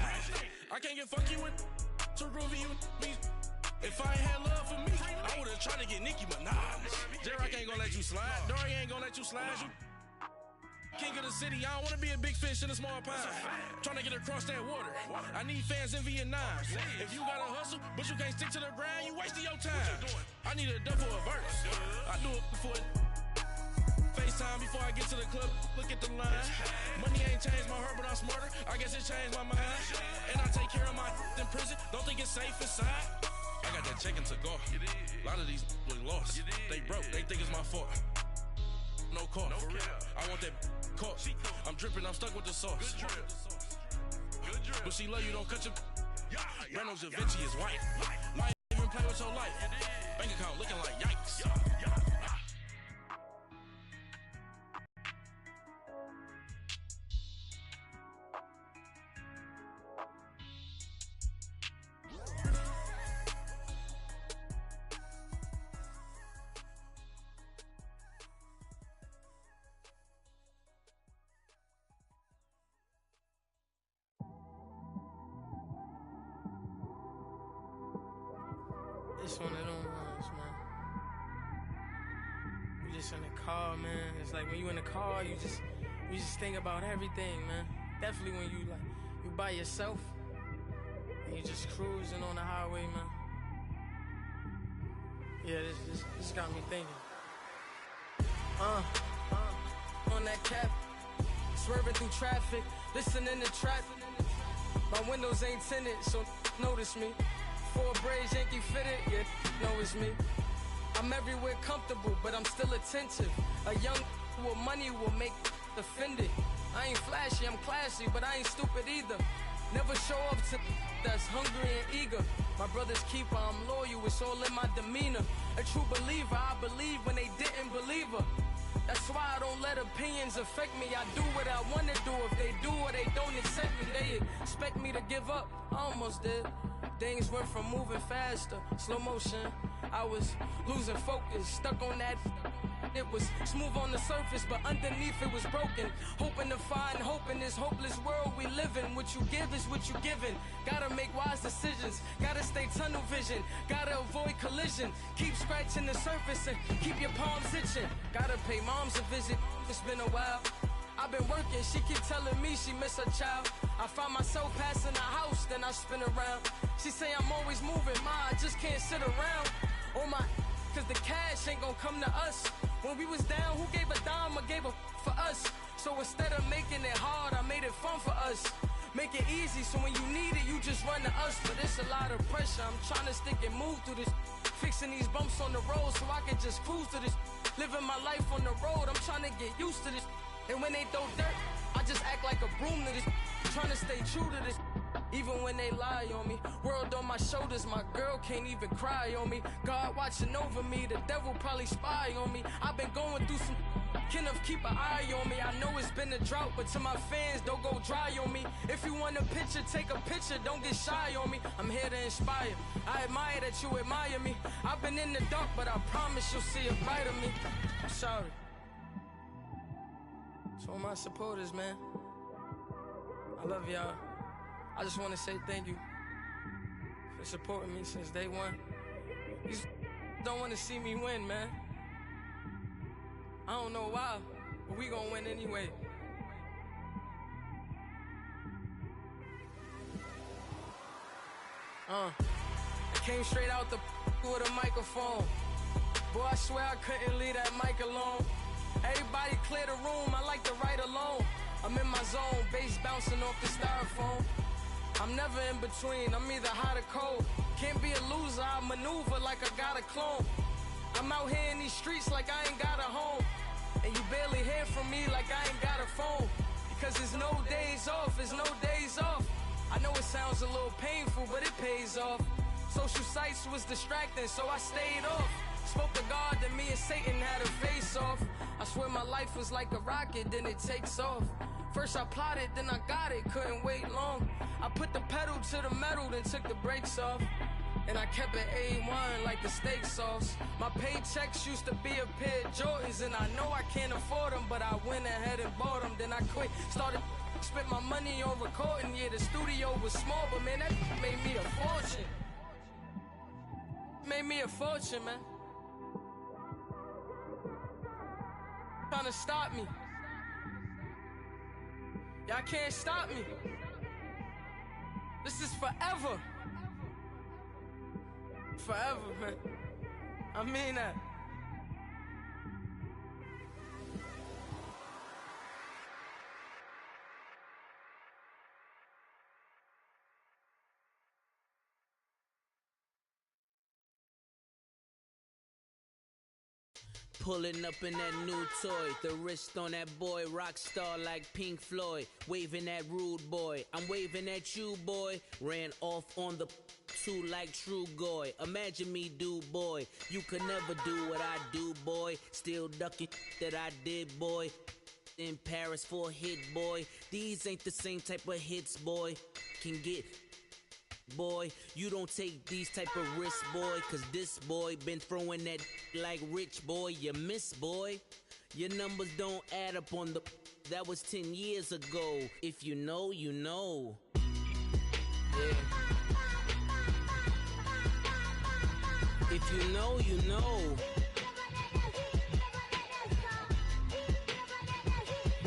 I can't get fuck you with to groovy you me. If I ain't had love for me, I would've tried to get Nicki Minaj. J-Rock ain't gonna let you slide. Dory ain't gonna let you slide. You king of the city, I don't wanna be a big fish in a small pond. Trying to get across that water. I need fans in Vietnam. If you gotta hustle, but you can't stick to the grind, you wasting your time. I need a double a verse. I do it before FaceTime before I get to the club. Look at the line. Money ain't changed my heart, but I'm smarter. I guess it changed my mind. And I take care of my in prison. Don't think it's safe inside. I got that check-in to go. A lot of these really lost. They broke. They think it's my fault. No court. I want that court. I'm dripping, I'm stuck with the sauce. But she love you, don't cut your. Reynolds Da Vinci is white. Might even play with your life. Bank account looking like yikes. It's one of them ones, man. You just in the car, man. It's like when you in the car, you just think about everything, man. Definitely when you by yourself and you just cruising on the highway, man. Yeah, this got me thinking. On that cap, swerving through traffic, listening to trap. My windows ain't tinted, so notice me. 4 braids, Yankee fitted, yeah, know it's me. I'm everywhere comfortable, but I'm still attentive. A young with money will make offended. I ain't flashy, I'm classy, but I ain't stupid either. Never show up to that's hungry and eager. My brother's keeper, I'm loyal, it's all in my demeanor. A true believer, I believe when they didn't believe her. That's why I don't let opinions affect me. I do what I want to do. If they do or they don't accept me, they expect me to give up. I almost did. Things went from moving faster, slow motion. I was losing focus, stuck on that. It was smooth on the surface, but underneath it was broken. Hoping to find hope in this hopeless world we live in. What you give is what you given. Gotta make wise decisions. Gotta stay tunnel vision. Gotta avoid collision. Keep scratching the surface and keep your palms itching. Gotta pay moms a visit. It's been a while. I've been working, she keep telling me she miss her child. I find myself passing the house, then I spin around. She say I'm always moving, I just can't sit around. Oh my, cause the cash ain't gonna come to us. When we was down, who gave a dime or gave a for us? So instead of making it hard, I made it fun for us. Make it easy, so when you need it, you just run to us. But it's a lot of pressure, I'm trying to stick and move through this. Fixing these bumps on the road so I can just cruise to this. Living my life on the road, I'm trying to get used to this. And when they throw dirt, I just act like a broom to this. Trying to stay true to this. Even when they lie on me. World on my shoulders, my girl can't even cry on me. God watching over me, the devil probably spy on me. I've been going through some Kenneth, keep an eye on me. I know it's been a drought, but to my fans, don't go dry on me. If you want a picture, take a picture, don't get shy on me. I'm here to inspire. I admire that you admire me. I've been in the dark, but I promise you'll see a bright of me. I'm sorry. To all my supporters, man, I love y'all. I just want to say thank you for supporting me since day one. You don't want to see me win, man. I don't know why, but we gonna win anyway. I came straight out the with a microphone. Boy, I swear I couldn't leave that mic alone. Everybody clear the room, I like to write alone. I'm in my zone, bass bouncing off the styrofoam. I'm never in between, I'm either hot or cold. Can't be a loser, I maneuver like I got a clone. I'm out here in these streets like I ain't got a home. And you barely hear from me like I ain't got a phone. Because there's no days off, there's no days off. I know it sounds a little painful, but it pays off. Social sites was distracting, so I stayed off. Spoke to God, then me and Satan had a face off. I swear my life was like a rocket, then it takes off. First I plotted, then I got it, couldn't wait long. I put the pedal to the metal, then took the brakes off. And I kept it A1 like the steak sauce. My paychecks used to be a pair of Jordans, and I know I can't afford them, but I went ahead and bought them. Then I quit, started, spent my money on recording. Yeah, the studio was small, but man, that made me a fortune. Made me a fortune, man. Trying to stop me. Y'all can't stop me. This is forever. Forever, man. I mean that. Pulling up in that new toy, the wrist on that boy, rock star like Pink Floyd, waving at rude boy, I'm waving at you boy, ran off on the two like True Goy, imagine me do boy, you could never do what I do boy, still ducking that I did boy, in Paris for a hit boy, these ain't the same type of hits boy, can get boy, you don't take these type of risks, boy, cause this boy been throwing that like rich boy, you miss, boy. Your numbers don't add up on the, that was 10 years ago. If you know, you know. Yeah. If you know, you know.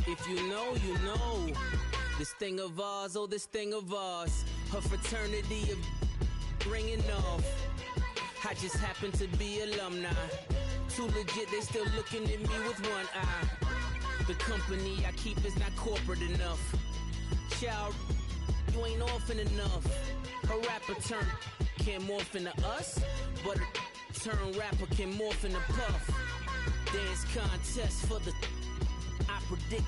If you know, you know. This thing of ours, oh, this thing of ours. Her fraternity of ringing off. I just happen to be alumni. Too legit, they still looking at me with one eye. The company I keep is not corporate enough. Child, you ain't orphan enough. A rapper turn can't morph into us, but a turn rapper can morph into Puff. Dance contest for the, I predict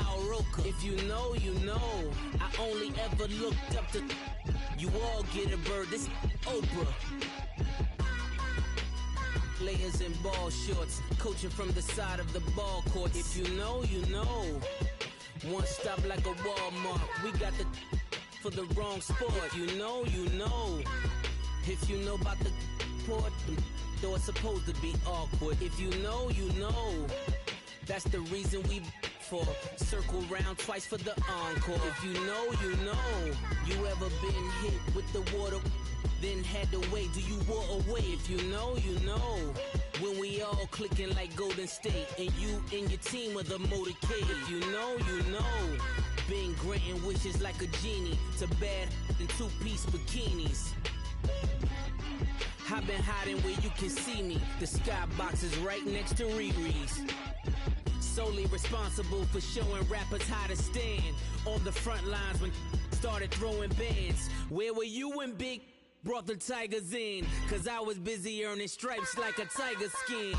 Al Roker. If you know, you know. I only ever looked up to, you all get a bird, this Oprah. Players in ball shorts, coaching from the side of the ball court. If you know, you know. One stop like a Walmart, we got the for the wrong sport. If you know, you know. If you know about the port, though it's supposed to be awkward. If you know, you know. That's the reason we for circle round twice for the encore. If you know, you know. You ever been hit with the water, then had to wait? Do you walk away? If you know, you know. When we all clicking like Golden State, and you and your team of the motorcade. If you know, you know. Been granting wishes like a genie to bad in two-piece bikinis. I've been hiding where you can see me. The skybox is right next to Riri's. Solely responsible for showing rappers how to stand on the front lines when started throwing bands. Where were you when Big brought the Tigers in? Cause I was busy earning stripes like a tiger skin.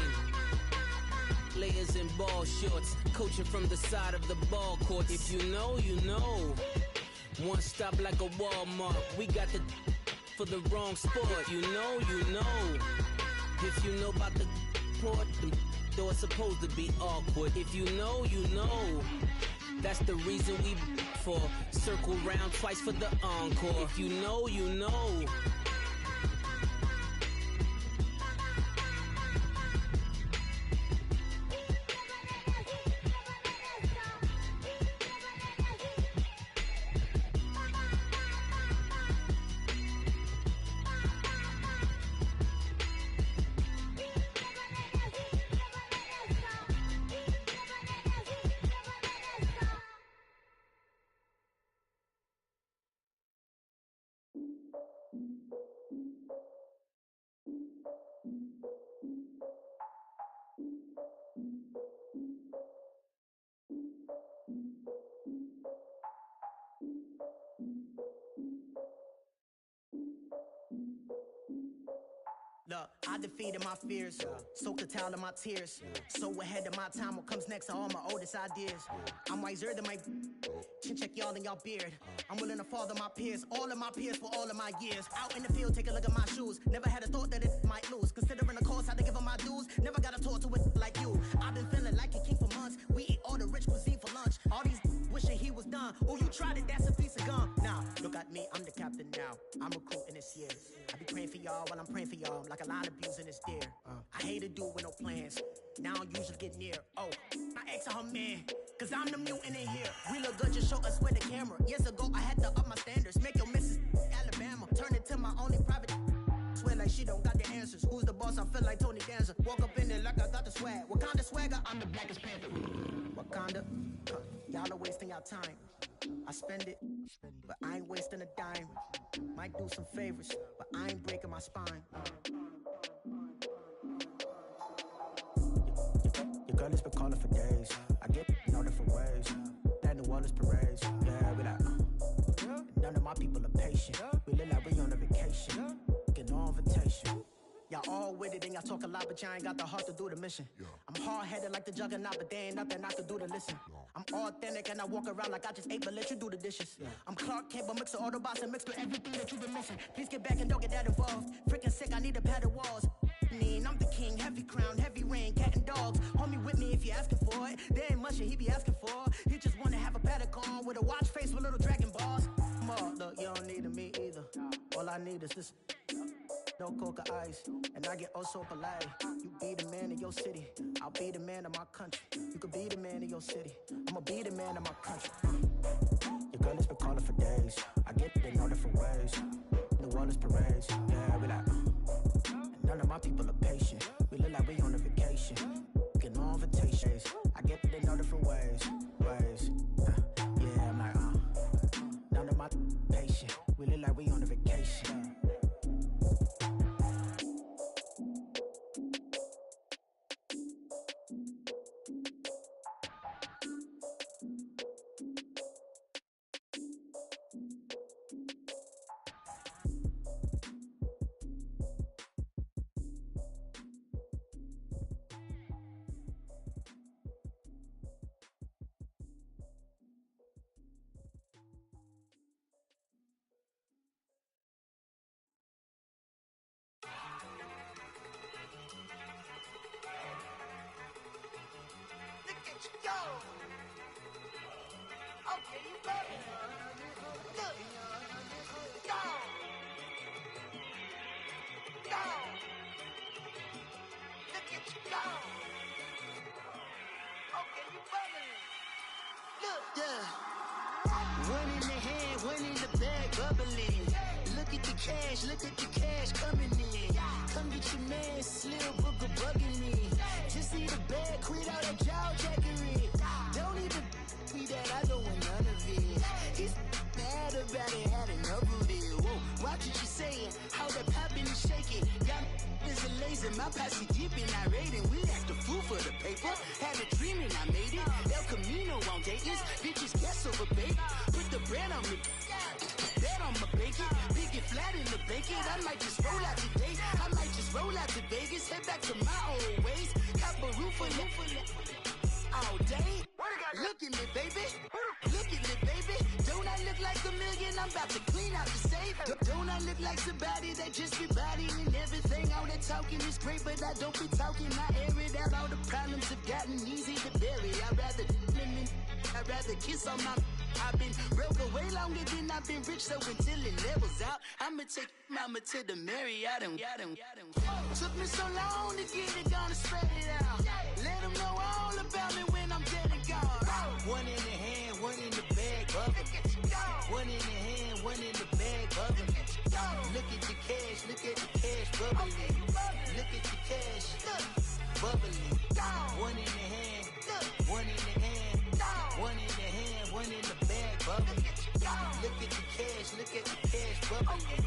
Players in ball shorts, coaching from the side of the ball court. If you know, you know. One stop like a Walmart, we got the for the wrong sport. If you know, you know. If you know about the port, though it's supposed to be awkward. If you know, you know. That's the reason we for circle round twice for the encore. If you know, you know. I defeated my fears, soaked the towel in my tears. So ahead of my time, what comes next are all my oldest ideas. I'm wiser than my chin check y'all in y'all beard. I'm willing to father my peers, all of my peers for all of my years. Out in the field, take a look at my shoes. Never had a thought that it might lose. Considering the cost, had to give them my dues. Never got a talk to it like you. I've been feeling like a king for months. We eat all the rich cuisine for lunch. All these wishing he was done. Oh, you tried it, that's a piece of gum. Now, look at me, I'm the captain now. I'm recruiting this year. I be praying for y'all while I'm praying for y'all. Like a line abusing this deer. I hate a dude with no plans. Now I usually get near. Oh, I ex her man. Cause I'm the mutant in here. We look good, just show us with the camera. Years ago, I had to up my standards. Make your missus Alabama. Turn it to my only private. Swear like she don't got the answers. Who's the boss? I feel like Tony Danza. Walk up in there like I got the swag. What kind of swagger? I'm the blackest panther. Wakanda. Y'all are wasting your time. I spend it, but I ain't wasting a dime. Might do some favors, but I ain't breaking my spine. Your girl has been calling for days. I get in all different ways. That New Orleans parades. Yeah, we like, none of my people are patient. We look like we on a vacation. Get no invitation. Y'all all with it and y'all talk a lot, but y'all ain't got the heart to do the mission. I'm hard-headed like the juggernaut, but there ain't nothing I can do to listen. I'm authentic and I walk around like I just ate, but let you do the dishes. I'm Clark Kent, but mix the Autobots and mixed with everything that you've been missing. Please get back and don't get that involved. Freaking sick, I need to pad the walls. I'm the king, heavy crown, heavy rain, cat and dogs. Homie with me if you're asking for it. There ain't much that he be asking for. He just wanna have a paddock on with a watch face with little dragon balls. Look, you don't need me either. All I need is this. No coca ice, and I get oh so polite. You be the man of your city, I'll be the man of my country. You could be the man of your city, I'ma be the man of my country. Your girl has been calling for days. I get it in all different ways. New Orleans parades, yeah, we like. None of my people are patient. We look like we on a vacation. Get no invitations. I get it in all different ways. Yeah, I'm like, none of my patient. We look like we on a vacation. Yo! Okay, you love it. Look. Go! Go! Look at you go! Okay, you bubbling. Look. Yeah. One in the hand, one in the bag, bubbling. Look at the cash coming in. Come get your man, Slim Booker bugging me. Just need a bag, quit all that jaw jackery. Don't even me that I don't want none of it. He's mad about it, had enough of it. Whoa, watch what you saying, how that poppin' and shaking. Y'all is a lazy, my posse deep and I raiding. We act a fool for the paper, had a dream and I made it. El Camino on Dayton's, bitches guess over bait. Put the bread on me, that on my bacon. Big and flat in the bacon, I might just roll out today. I might just roll out to Vegas, head back to my old ways. Cop a roof for all day. Look at me, baby. Look at me, baby. Don't I look like $1 million? I'm about to clean out the safe. Don't I look like somebody that just be bodying everything? All that talking is great, but I don't be talking. I air it out. All the problems have gotten easy to bury. I'd rather kiss on my. I've been broke away longer than I've been rich, so until it levels out, I'ma take mama to the Marriott and took me so long to get it, gonna spread it out. Let them know all about me when I'm dead and gone. One in the hand, one in the bag, bubbling. One in the hand, one in the bag, bubbling. Look at the cash, bubbling. Look at the cash, bubbling. One in the hand, one in the hand, one in the hand, one in the bag, bubbling. Look at the cash, bubbling.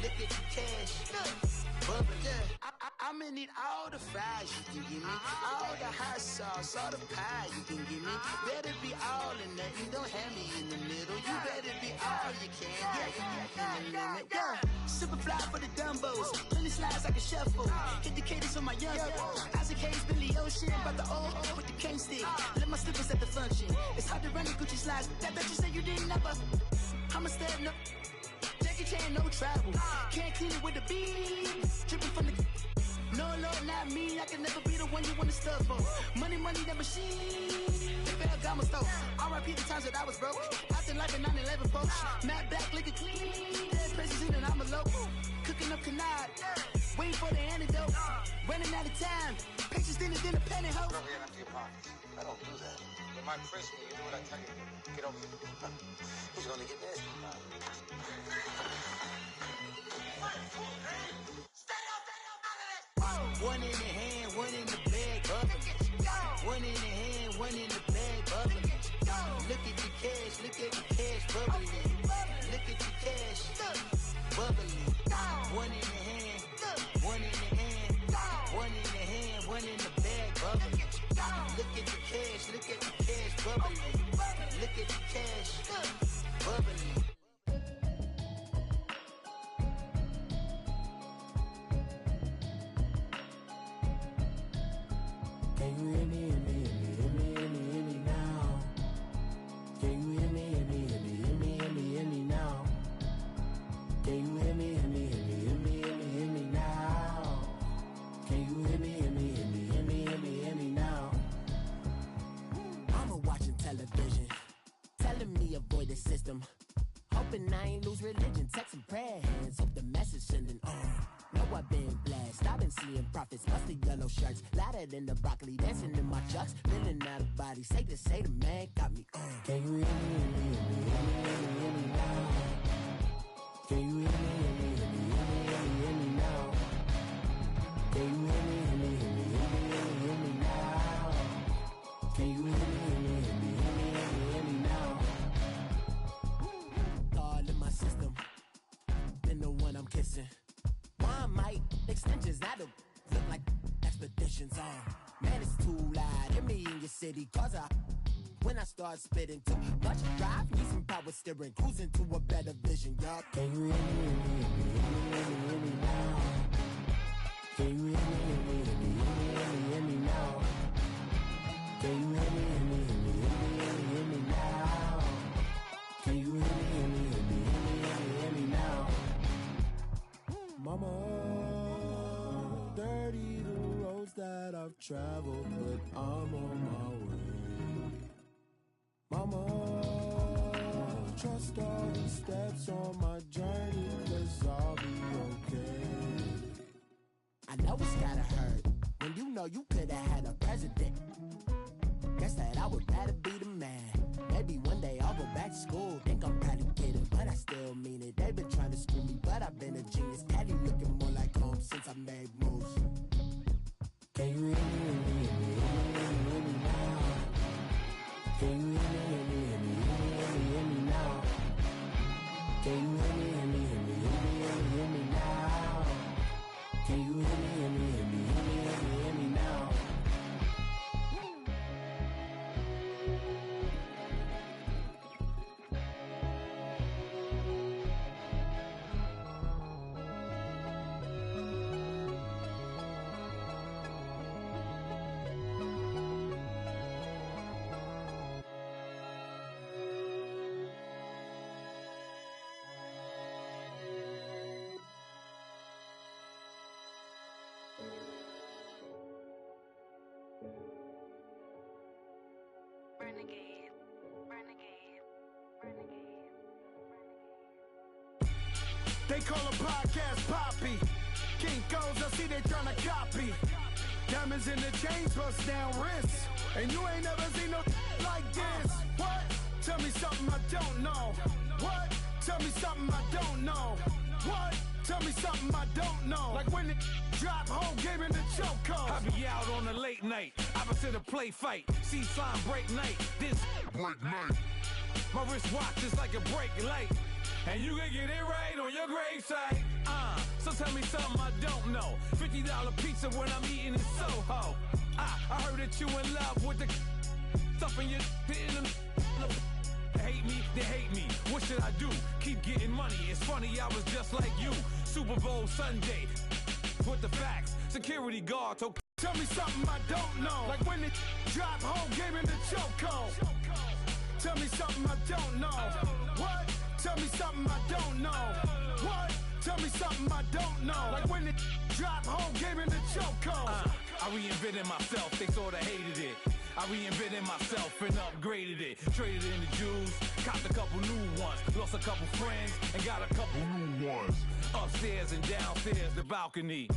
Look at the cash, bubbling. I'ma need all the fries you can give me, all the hot sauce, all the pie you can give me. Better be all or nothing, don't have me in the middle. You better be all you can, yeah, in the limit. Yeah, super fly for the dumbos, plenty slides like a shuffle. Hit the cadence for my young Isaac Hayes, Billy Ocean, but the old with the cane stick. Let my slippers at the function. It's hard to run the Gucci slides. That bet you say you didn't never. I'm a step no. Jackie Chan, no travel. Can't clean it with the beat. Dripping from the. No, Lord, not me. I can never be the one you want to stuff for. Money, that machine. They fell down my stove. R.I.P. the times that I was broke. Acting like a 9/11 folks. Matte black, liquor clean. Dead presses in and I'm a low. Cooking up canard. Waiting for the antidote. Running out of time. Patience thinner than a pantyhose. Go ahead after your pockets. I don't do that. In my prison, you do what I tell you. Get over here. Who's gonna get this? One in the hand, one in the bag, bubbling. One in the hand, one in the bag, bubbling. Look at the cash, bubbling. Look at the cash, bubbling. One in the hand, one in the hand, one in the hand, one in the bag, bubbling. Look at the cash, bubbling. Look at the cash, bubbling. Can you hear me now? Can you hear me now? Can you hear me now? Can you hear me now? Mama watching television, telling me avoid the system. Hoping I ain't lose religion, texting prayer hands, hope the message sending on. Know I've been blessed, I've been seeing prophets, mustard yellow shirts, louder than the broccoli, dancing in my chucks, feeling out of body, say the man got me on. Can you hear me now? Can you hear me now? Can you hear me now? Can you hear me now? All in my system, been the one I'm kissing. One might extensions, I don't look like expeditions on. Man, it's too loud in me in your city, cause when I start spitting too much drive, need some power steering, cruising to a better vision, y'all. Can you hear me now? Can you hear me now? Can you hear me now? Can you hear me now? Mama, dirty the roads that I've traveled, but I'm on my way. Mama, trust all the steps on my journey, 'cause I'll be okay. I know it's gotta hurt when you know you could've had a president. Guess that I would rather be the man. Maybe one day I'll go back to school. Think I'm probably kidding, but I still mean it. They've been trying to screw me, but I've been a genius. Daddy looking more like home since I made moves. Can you hear me now? Can you hear me now? Can you hear me now? Can you hear me now? They call a podcast Poppy. Kinkos, I see they tryna copy. Diamonds in the chains, bust down wrists. And you ain't never seen no like this. What? Tell me something I don't know. What? Tell me something I don't know. What? Tell me something I don't know. Like when it drop home, gave in the chokehold. I be out on a late night, opposite a play fight. See sign break night, this break night. My wristwatch is like a brake light. and you can get it right on your gravesite. So tell me something I don't know. $50 pizza when I'm eating in Soho. I heard that you in love with the stuff in your hitting them. Hate me, they hate me. What should I do? Keep getting money. It's funny, I was just like you. Super Bowl Sunday. With the facts, security guard told. Tell me something I don't know. Like when it drop home, game in the chokehold. Tell me something I don't know. What? Tell me something I don't know. What? Tell me something I don't know. Like when it drop home, game in the chokehold. I reinvented myself, they sorta hated it. I reinvented myself and upgraded it. Traded in the Jews, copped a couple new ones. Lost a couple friends and got a couple new ones. Upstairs and downstairs, the balcony.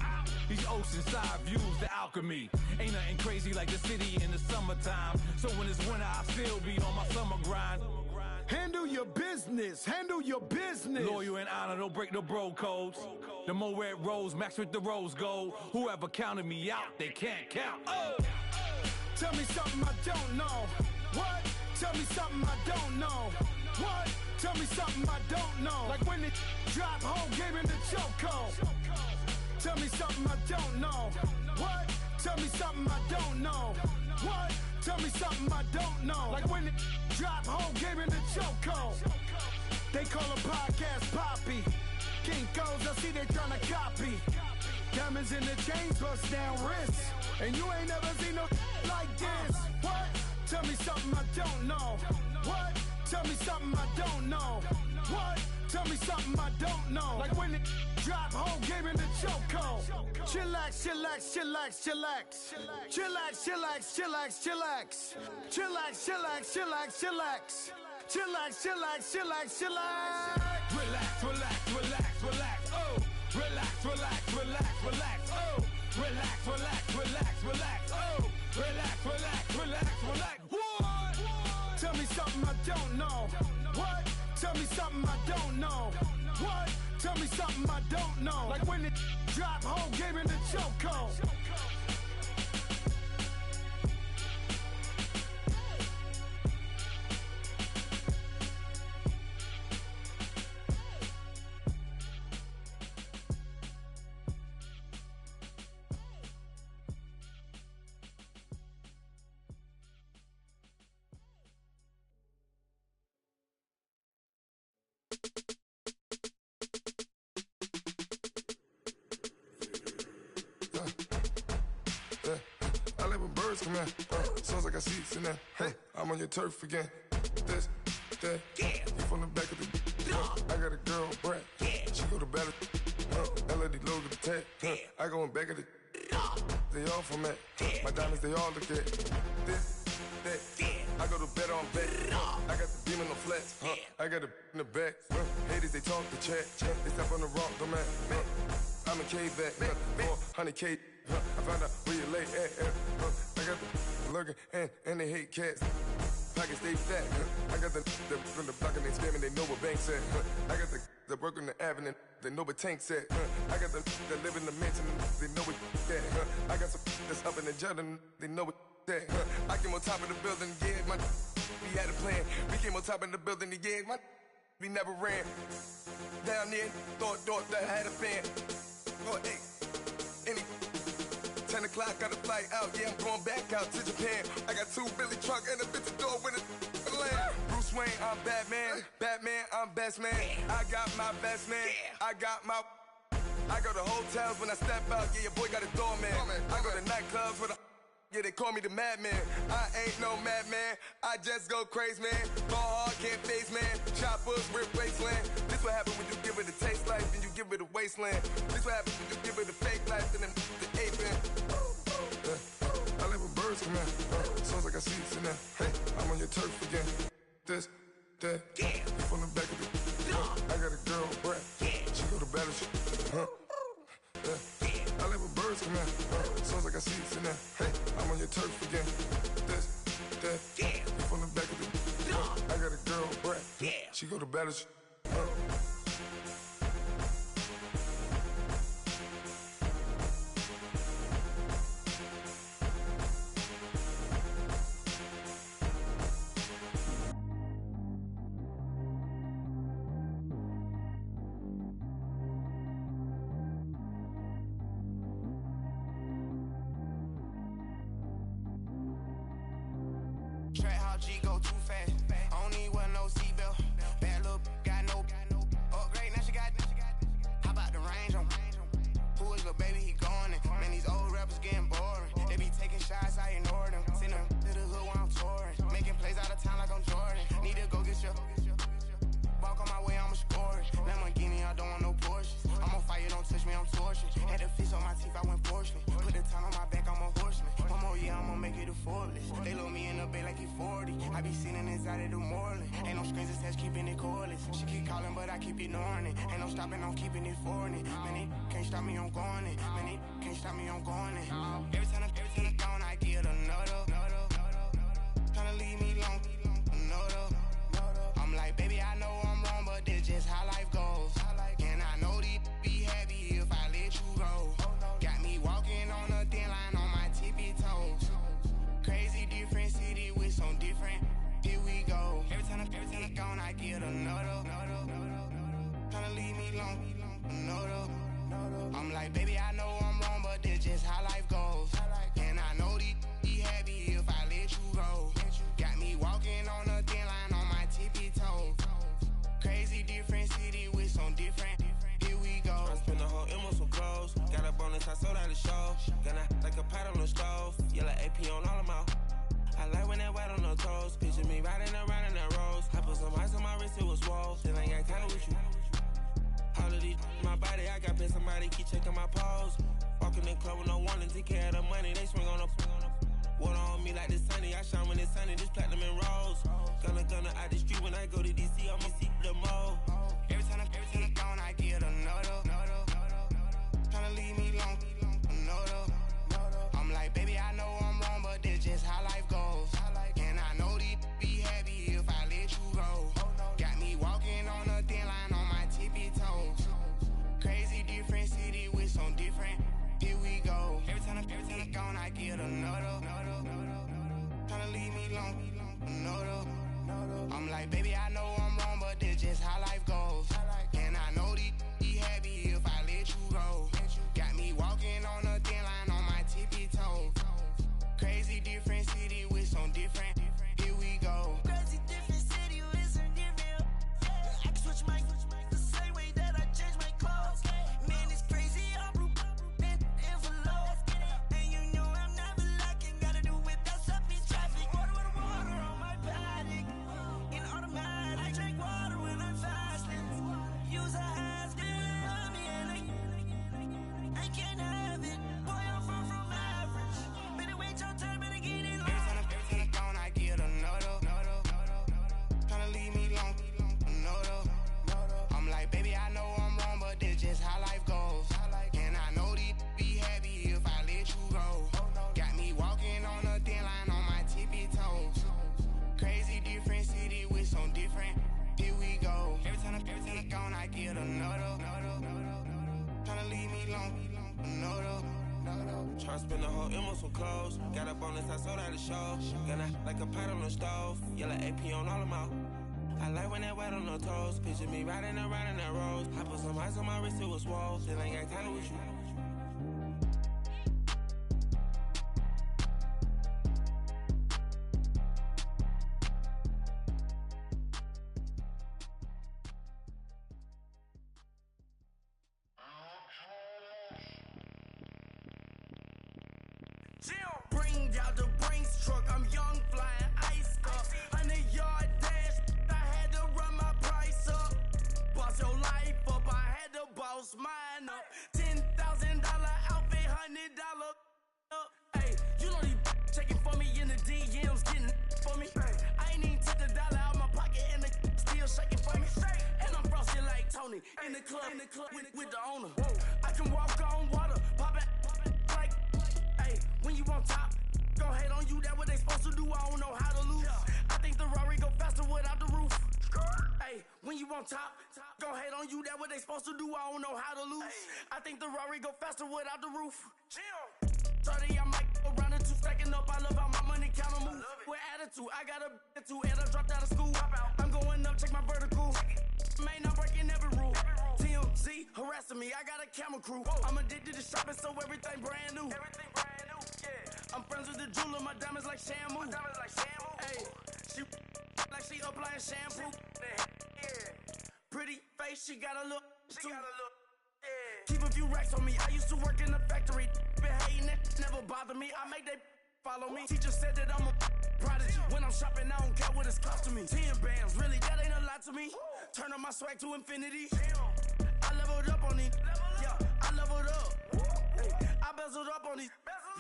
These oceanside views, the alchemy. Ain't nothing crazy like the city in the summertime. So when it's winter, I still be on my summer grind. Handle your business, handle your business. Loyal and honor, don't break the bro codes. The more red rose, max with the rose gold. Whoever counted me out, they can't count. Oh! Tell me something I don't know. What? Tell me something I don't know. What? Tell me something I don't know. Like when it drop home, game in the chokehold. Tell me something I don't know. What? Tell me something I don't know. What? Tell me something I don't know. Like when it drop home, game in the chokehold. They call a podcast Poppy. Kinkos, I see they tryna copy. Diamonds in the chains, bust down wrists. And you ain't never seen no like this. What? Tell me something I don't know. What? Tell me something I don't know. What? Tell me something I don't know. Like when it drop home, game in the chokehold. Chillax, chillax, chillax, chillax. Chillax, chillax, chillax, chillax. Chillax, chillax, chillax, chillax. Chillax, chillax, chillax, chillax. Relax, relax, relax, relax. Oh, relax, relax, relax, relax. Oh, relax, relax, relax, relax. Oh, relax, relax, relax, relax. What? Tell me something I don't know. What? Tell me something I don't know. What? Tell me something I don't know. Like when it drop home, game in the chokehold. I like when birds come in. Sounds like I see seats in there. Hey, I'm on your turf again. This, that, you from the back of the. I got a girl, Brad. She go to battle. LED logo the tag. I go in back of the. They all from that. My diamonds, they all look at. This, that. I go to bed on bed. I got the demon on flats. I got it in the back. Haters, they talk the chat. They step on the rock, don't man. I'm a K-back. 400K. I found out where you lay at. I got the lurking and they hate cats. Pockets stay fat. I got the from the block and they scamming, they know what banks at. I got the work on the avenue, they know what tanks at. I got the that live in the mansion, they know what that. I got some that's up in the Jordan, they know what that. I came on top of the building, yeah, my we had a plan. We came on top of the building, yeah, my we never ran. Down there, thought that I had a fan. Oh, hey, any 10 o'clock, got a flight out, yeah, I'm going back out to Japan. I got 2 Billy truck and a bitch door with a land. Bruce Wayne, I'm Batman. Batman, I'm best man. I got my best man. I got my. I go to hotels when I step out, yeah, your boy got a doorman. I go to nightclubs with a. Yeah, they call me the madman. I ain't no madman. I just go crazy, man. Ball hard, can't face, man. Choppers, rip wasteland. This what happen when you give it a taste life and you give it a wasteland. This what happens when you give it a fake life and then the ape in. I like when birds come in. Sounds like I see it's in there. Hey, I'm on your turf again. This, that, you from the back of the. I got a girl, Brad. She go to battle. I like when birds come in. Sounds like I see it's in there. Hey, I'm on your turf again. This, that, you from the back of the. I got a girl, Brad. She go to battle. out G, go too fast. I don't need one, no seatbelt. Bad little got no upgrade, now she got. How about the range on? Who is little baby, he going in. Man, these old rappers getting boring. They be taking shots, I ignore them. Send them to the hood while I'm touring. Making plays out of town like I'm Jordan. Need to go get your walk on my way, I'ma score it. Lamborghini, I don't want no Porsches. I'm on fire, don't touch me, I'm tortured. Had the fish on my teeth, I went porcelain. Put the time on my back, I'm a horseman. One more year, I'ma make it affordless. They load me in the bay like he 40. I be sitting inside of the Moreland. Ain't no screens attached, keeping it cordless. She keep calling, but I keep ignoring it. Ain't no stopping, I'm keeping it for it. Man, it can't stop me, I'm going it. Man, it can't stop me, I'm going it. Every time I'm gone, I get another. Tryna leave me long, another. I'm like, baby, I know I'm wrong, but this just how life goes. And I know these be happy if I let you go. Got me walking on a thin line on my tippy toes. Crazy different city with some different. Here we go. Every time I'm gone, I get another. Tryna leave me long, another. I'm like, baby, I know I'm wrong, but this just how life goes. And I know these be happy if I let you go. Got me walking on a thin line on my tippy toes. Crazy different city with some different. Here we go. I spent the whole M on some clothes. Got a bonus, I sold out the show. Gonna like a pot on the stove. Yellow AP on all of my. I like when that white on the toes. Picture me riding around in that rose. I put some ice on my wrist, it was swole. Still ain't got time with you. All of these my body, I got pissed. Somebody keep checking my pose. Walking in club with no warning, take care of the money. They swing on the. Water on me like the sunny. I shine when it's sunny. This platinum and rose. Gonna out the street when I go to DC. I'ma see the mall. Every time I'm gone, I get another. Tryna leave me long, another. I'm like, baby, I know I'm wrong, but this just how life goes. And I know these be happy if I let you go. Got me walking on a thin line on my tippy toes. Crazy different city with some different. Here we go. Every time I'm gone, I get another. Tryna leave me long, another. I'm like, baby, I know I'm wrong, but this just how life goes. And I know these be happy if I let you go. Got me walking on a thin line on my tippy toes. Crazy different city with some different. Here we go. Crazy different city with some different. I can switch my the same way that I change my clothes. Man, it's crazy, I'm blue and envelope. And you know I'm never lacking. Gotta do it, that's up in traffic. Water on my paddock. In automatic, I drink water when I'm fasting. Use a ass, get me and I can't have it. Boy, I'm far from average. Better wait your turn, better get it long. Every time I'm gone, I get another. Tryna leave me long, another. I'm like, baby, I know I'm wrong, but this just how life goes. And I know these be happy if I let you go. Got me walking on a thin line on my tippy toes. Crazy different city with some different. Here we go. Every time I'm gone, I get another. Tryna leave me long, another. Tryna spend the whole M on some clothes. Got a bonus, I sold out the show. Gonna like a pot on the stove. Yellow AP on all of my. I like when that white on the toes. Picture me riding around in that rose. I put some ice on my wrist, it was swole. Still ain't got time with you. Bring out the Brinks truck, I'm young, flying ice up. 100-yard dash, I had to run my price up. Boss your life up, I had to boss mine up. $10,000 outfit, $100 up. Hey, you know these checking for me in the DMs, getting for me. I ain't even took the dollar out my pocket and the still shaking for me. And I'm frosted like Tony in the club with the owner. I can walk on water, pop it like. Hey, when you on top, gon' hate on you, that what they supposed to do, I don't know how to lose. I think the Rari go faster without the roof. Hey, when you on top, gon' hate on you, that what they supposed to do, I don't know how to lose. I think the Rari go faster without the roof. 30, I might go round the two, stacking up, I love how my money counter move. With attitude, I got a attitude, and I dropped out of school. I'm going up, check my vertical. Man, I'm breaking every rule. TMZ harassing me, I got a camera crew. I'm addicted to shopping, so everything brand new. I'm friends with the jeweler, my diamonds like Shamu. Hey, She like she applying shampoo. Pretty face, she got a look. Keep a few racks on me. I used to work in the factory. Been hating it, never bother me. I make they follow me. Teacher said that I'm a prodigy. When I'm shopping, I don't care what it's costing me. 10 bands, really, that ain't a lot to me. Turn on my swag to infinity. I leveled up on these. Yeah, I leveled up. Hey, I bezeled up on these.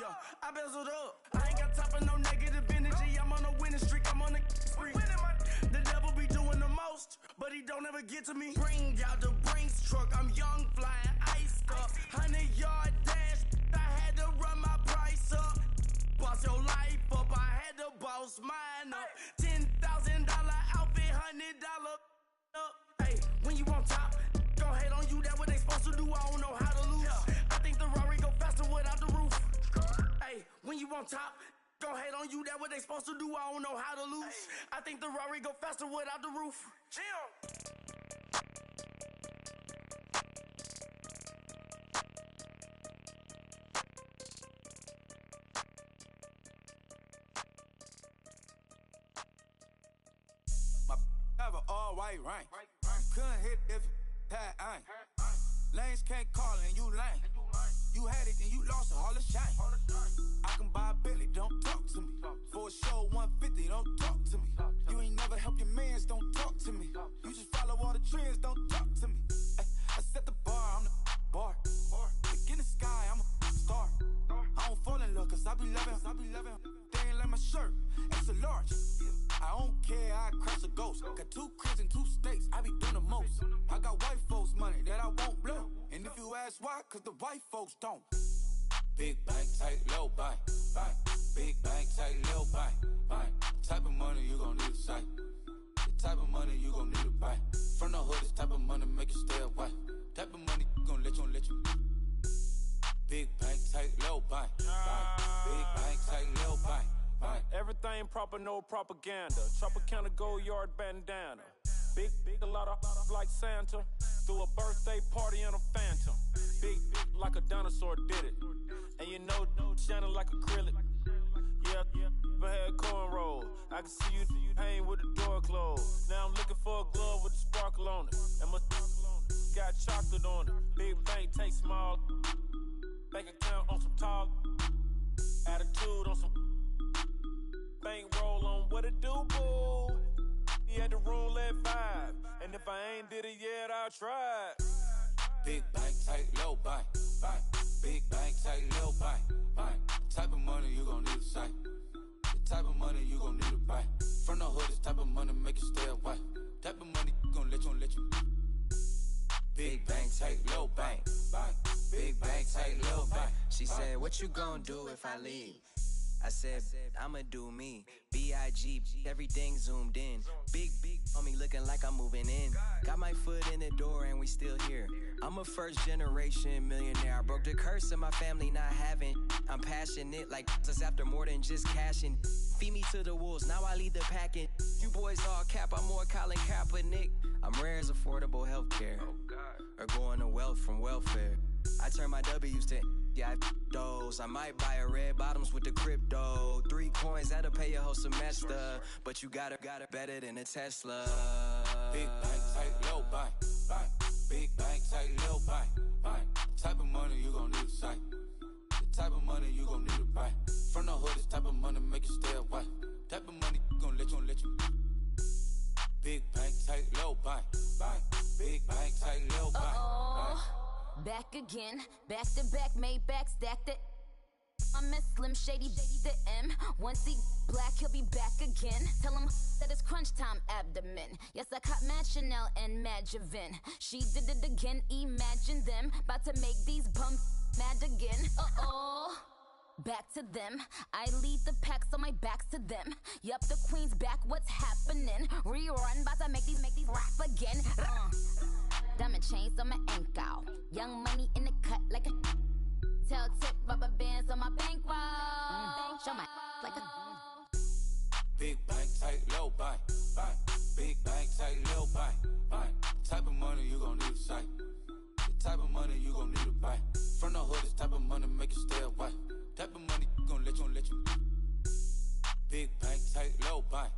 Yeah, I bezeled up. I ain't got time for no negative energy. I'm on a winning streak. I'm on a spree. The devil be doing the most, but he don't ever get to me. Bring out the Brinks truck. I'm young, flying, iced up. 100-yard dash. I had to run my price up. Boss your life up. I had to boss mine up. $10,000 outfit, $100 up. Hey, when you on top, gon' hate on you. That what they supposed to do. I don't know how to lose. I think the Rari go faster without the roof. Hey, when you on top, gon' hate on you. That what they supposed to do. I don't know how to lose. I think the Rari go faster without the roof. Jim. Have an all-white rank. Couldn't hit if you had ain't. Lanes can't call and you lame. You had it and you lost it, all the shame. I can buy a Billy, don't talk to me. For a show 150, don't talk to me. You ain't never help your mans, don't talk to me. You just follow all the trends, don't talk to me. I set the bar, I'm the bar. Look in the sky, I'm a star. I don't fall in love cause I be loving. They ain't like my shirt, it's a large. I don't care, I crush a ghost. Got 2 cribs in 2 states, I be doing the most. I got white folks money that I won't blow. And if you ask why, cause the white folks don't. Big bank, tight, low bank. Big bank, tight, low bank. Type of money you gon' need a sight. The type of money you gon' need to buy. From the hood, this type of money make you stay away. Type of money gon' let you. Big bank, tight, low bank. Big bank, tight, low bank. Everything proper, no propaganda. Tropicana Gold Yard bandana. Big, a lot of like Santa. Threw a birthday party in a phantom. Big like a dinosaur did it. And you know, shining like acrylic. Yeah, I had cornrow. I can see you hang with the door closed. Now I'm looking for a glove with a sparkle on it. And my got chocolate on it. Big bank, take small. Bank account on some tall. Attitude on some. Bank roll on what it do, boo. He had the roulette vibe. And if I ain't did it yet, I'll try. Big bank, tight, low bank. Big bank, tight, low bank. Type of money you gon' need a sight. The type of money you gon' need to buy. From the hood, this type of money make you stay away. Type of money gon' let you. Big bank, tight, low bank. Big bank, tight, low bank. She said, what you gon' do if I leave? I said, I'ma do me. B.I.G. Everything zoomed in. Big on me looking like I'm moving in. Got my foot in the door and we still here. I'm a first generation millionaire. I broke the curse of my family not having. I'm passionate like us after more than just cashing. Feed me to the wolves, now I lead the packing. You boys all cap, I'm more Colin Kaepernick. I'm rare as affordable healthcare. Or going to wealth from welfare. I turn my W's to those. I might buy a red bottoms with the crypto. 3 coins, that'll pay your whole semester. But you got it better than a Tesla. Big bank, tight, low bank. Big bank, tight, low bank. Type of money you gon' need a sight. The type of money you gon' need to buy. From the hood, this type of money make you stay away. Type of money gon' let you. Big bank, tight, low bank. Big bank, tight, low bank. Back again, back to back, made back, stacked it. I'm a Slim Shady, the M. Once he black, he'll be back again. Tell him that it's crunch time abdomen. Yes, I caught Mad Chanel and Mad Javin. She did it again, imagine them. About to make these bums mad again. Back to them. I lead the pack, so my back's to them. Yup, the queen's back, what's happening? Rerun, about to make these rap again. Diamond chains on my ankle. Young money in the cut like a tail tip, rubber bands on my bankroll. Show my like a Big bank, tight, low bank. Big bank, tight, low bank. Type of money you gon' need a sight. The type of money you gon' need to buy. From the hood, this type of money make you stay away. Type of money gon' let you. Big bank, tight, low bank.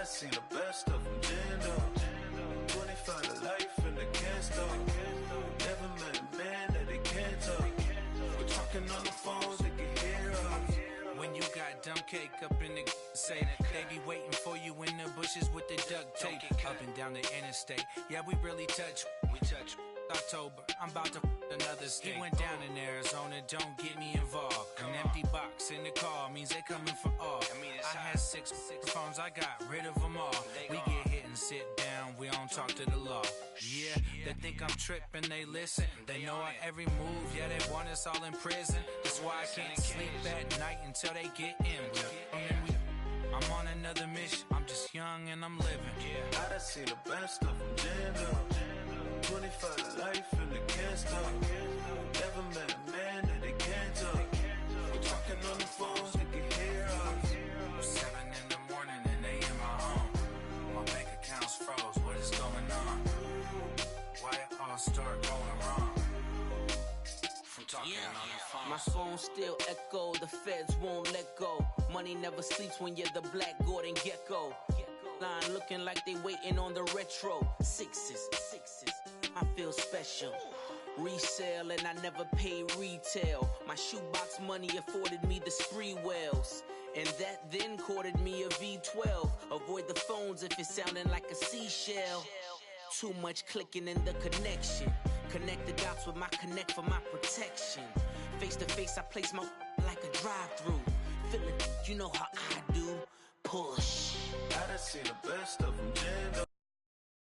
done seen the best of them jammed up. 25 to life in the can't stop. Never met a man that they can't talk. We're talking on the phones, they can hear us. When you got dumb cake up in the say that they be waiting for you in the bushes with the duct tape up and down the interstate. Yeah, we really touch. We touch. October, I'm about to another state. He went down in Arizona, don't get me involved. An empty box in the car means they coming for all. I had six phones, I got rid of them all. We get hit and sit down, we don't talk to the law. Yeah, they think I'm tripping, they listen. They know our every move, yeah, they want us all in prison. That's why I can't sleep at night until they get in. I'm on another mission, I'm just young and I'm living. I done seen the best of them jammed up. 25 to life in the can't stop. Never met a man that they can't talk. We're talking on the phones, they can hear us. 7 in the morning and they in my home. My bank account's froze, what is going on? Why it all start going wrong? From talking on the phone. My phone still echo, the feds won't let go. Money never sleeps when you're the Black Gordon Gecko. Line looking like they waiting on the retro. Sixes, I feel special. Resale and I never paid retail. My shoebox money afforded me the spree wells. And that then courted me a V12. Avoid the phones if it's sounding like a seashell. Too much clicking in the connection. Connect the dots with my connect for my protection. Face to face I place my like a drive-through. Feel it, you know how I do. Push. I done seen the best of them jammed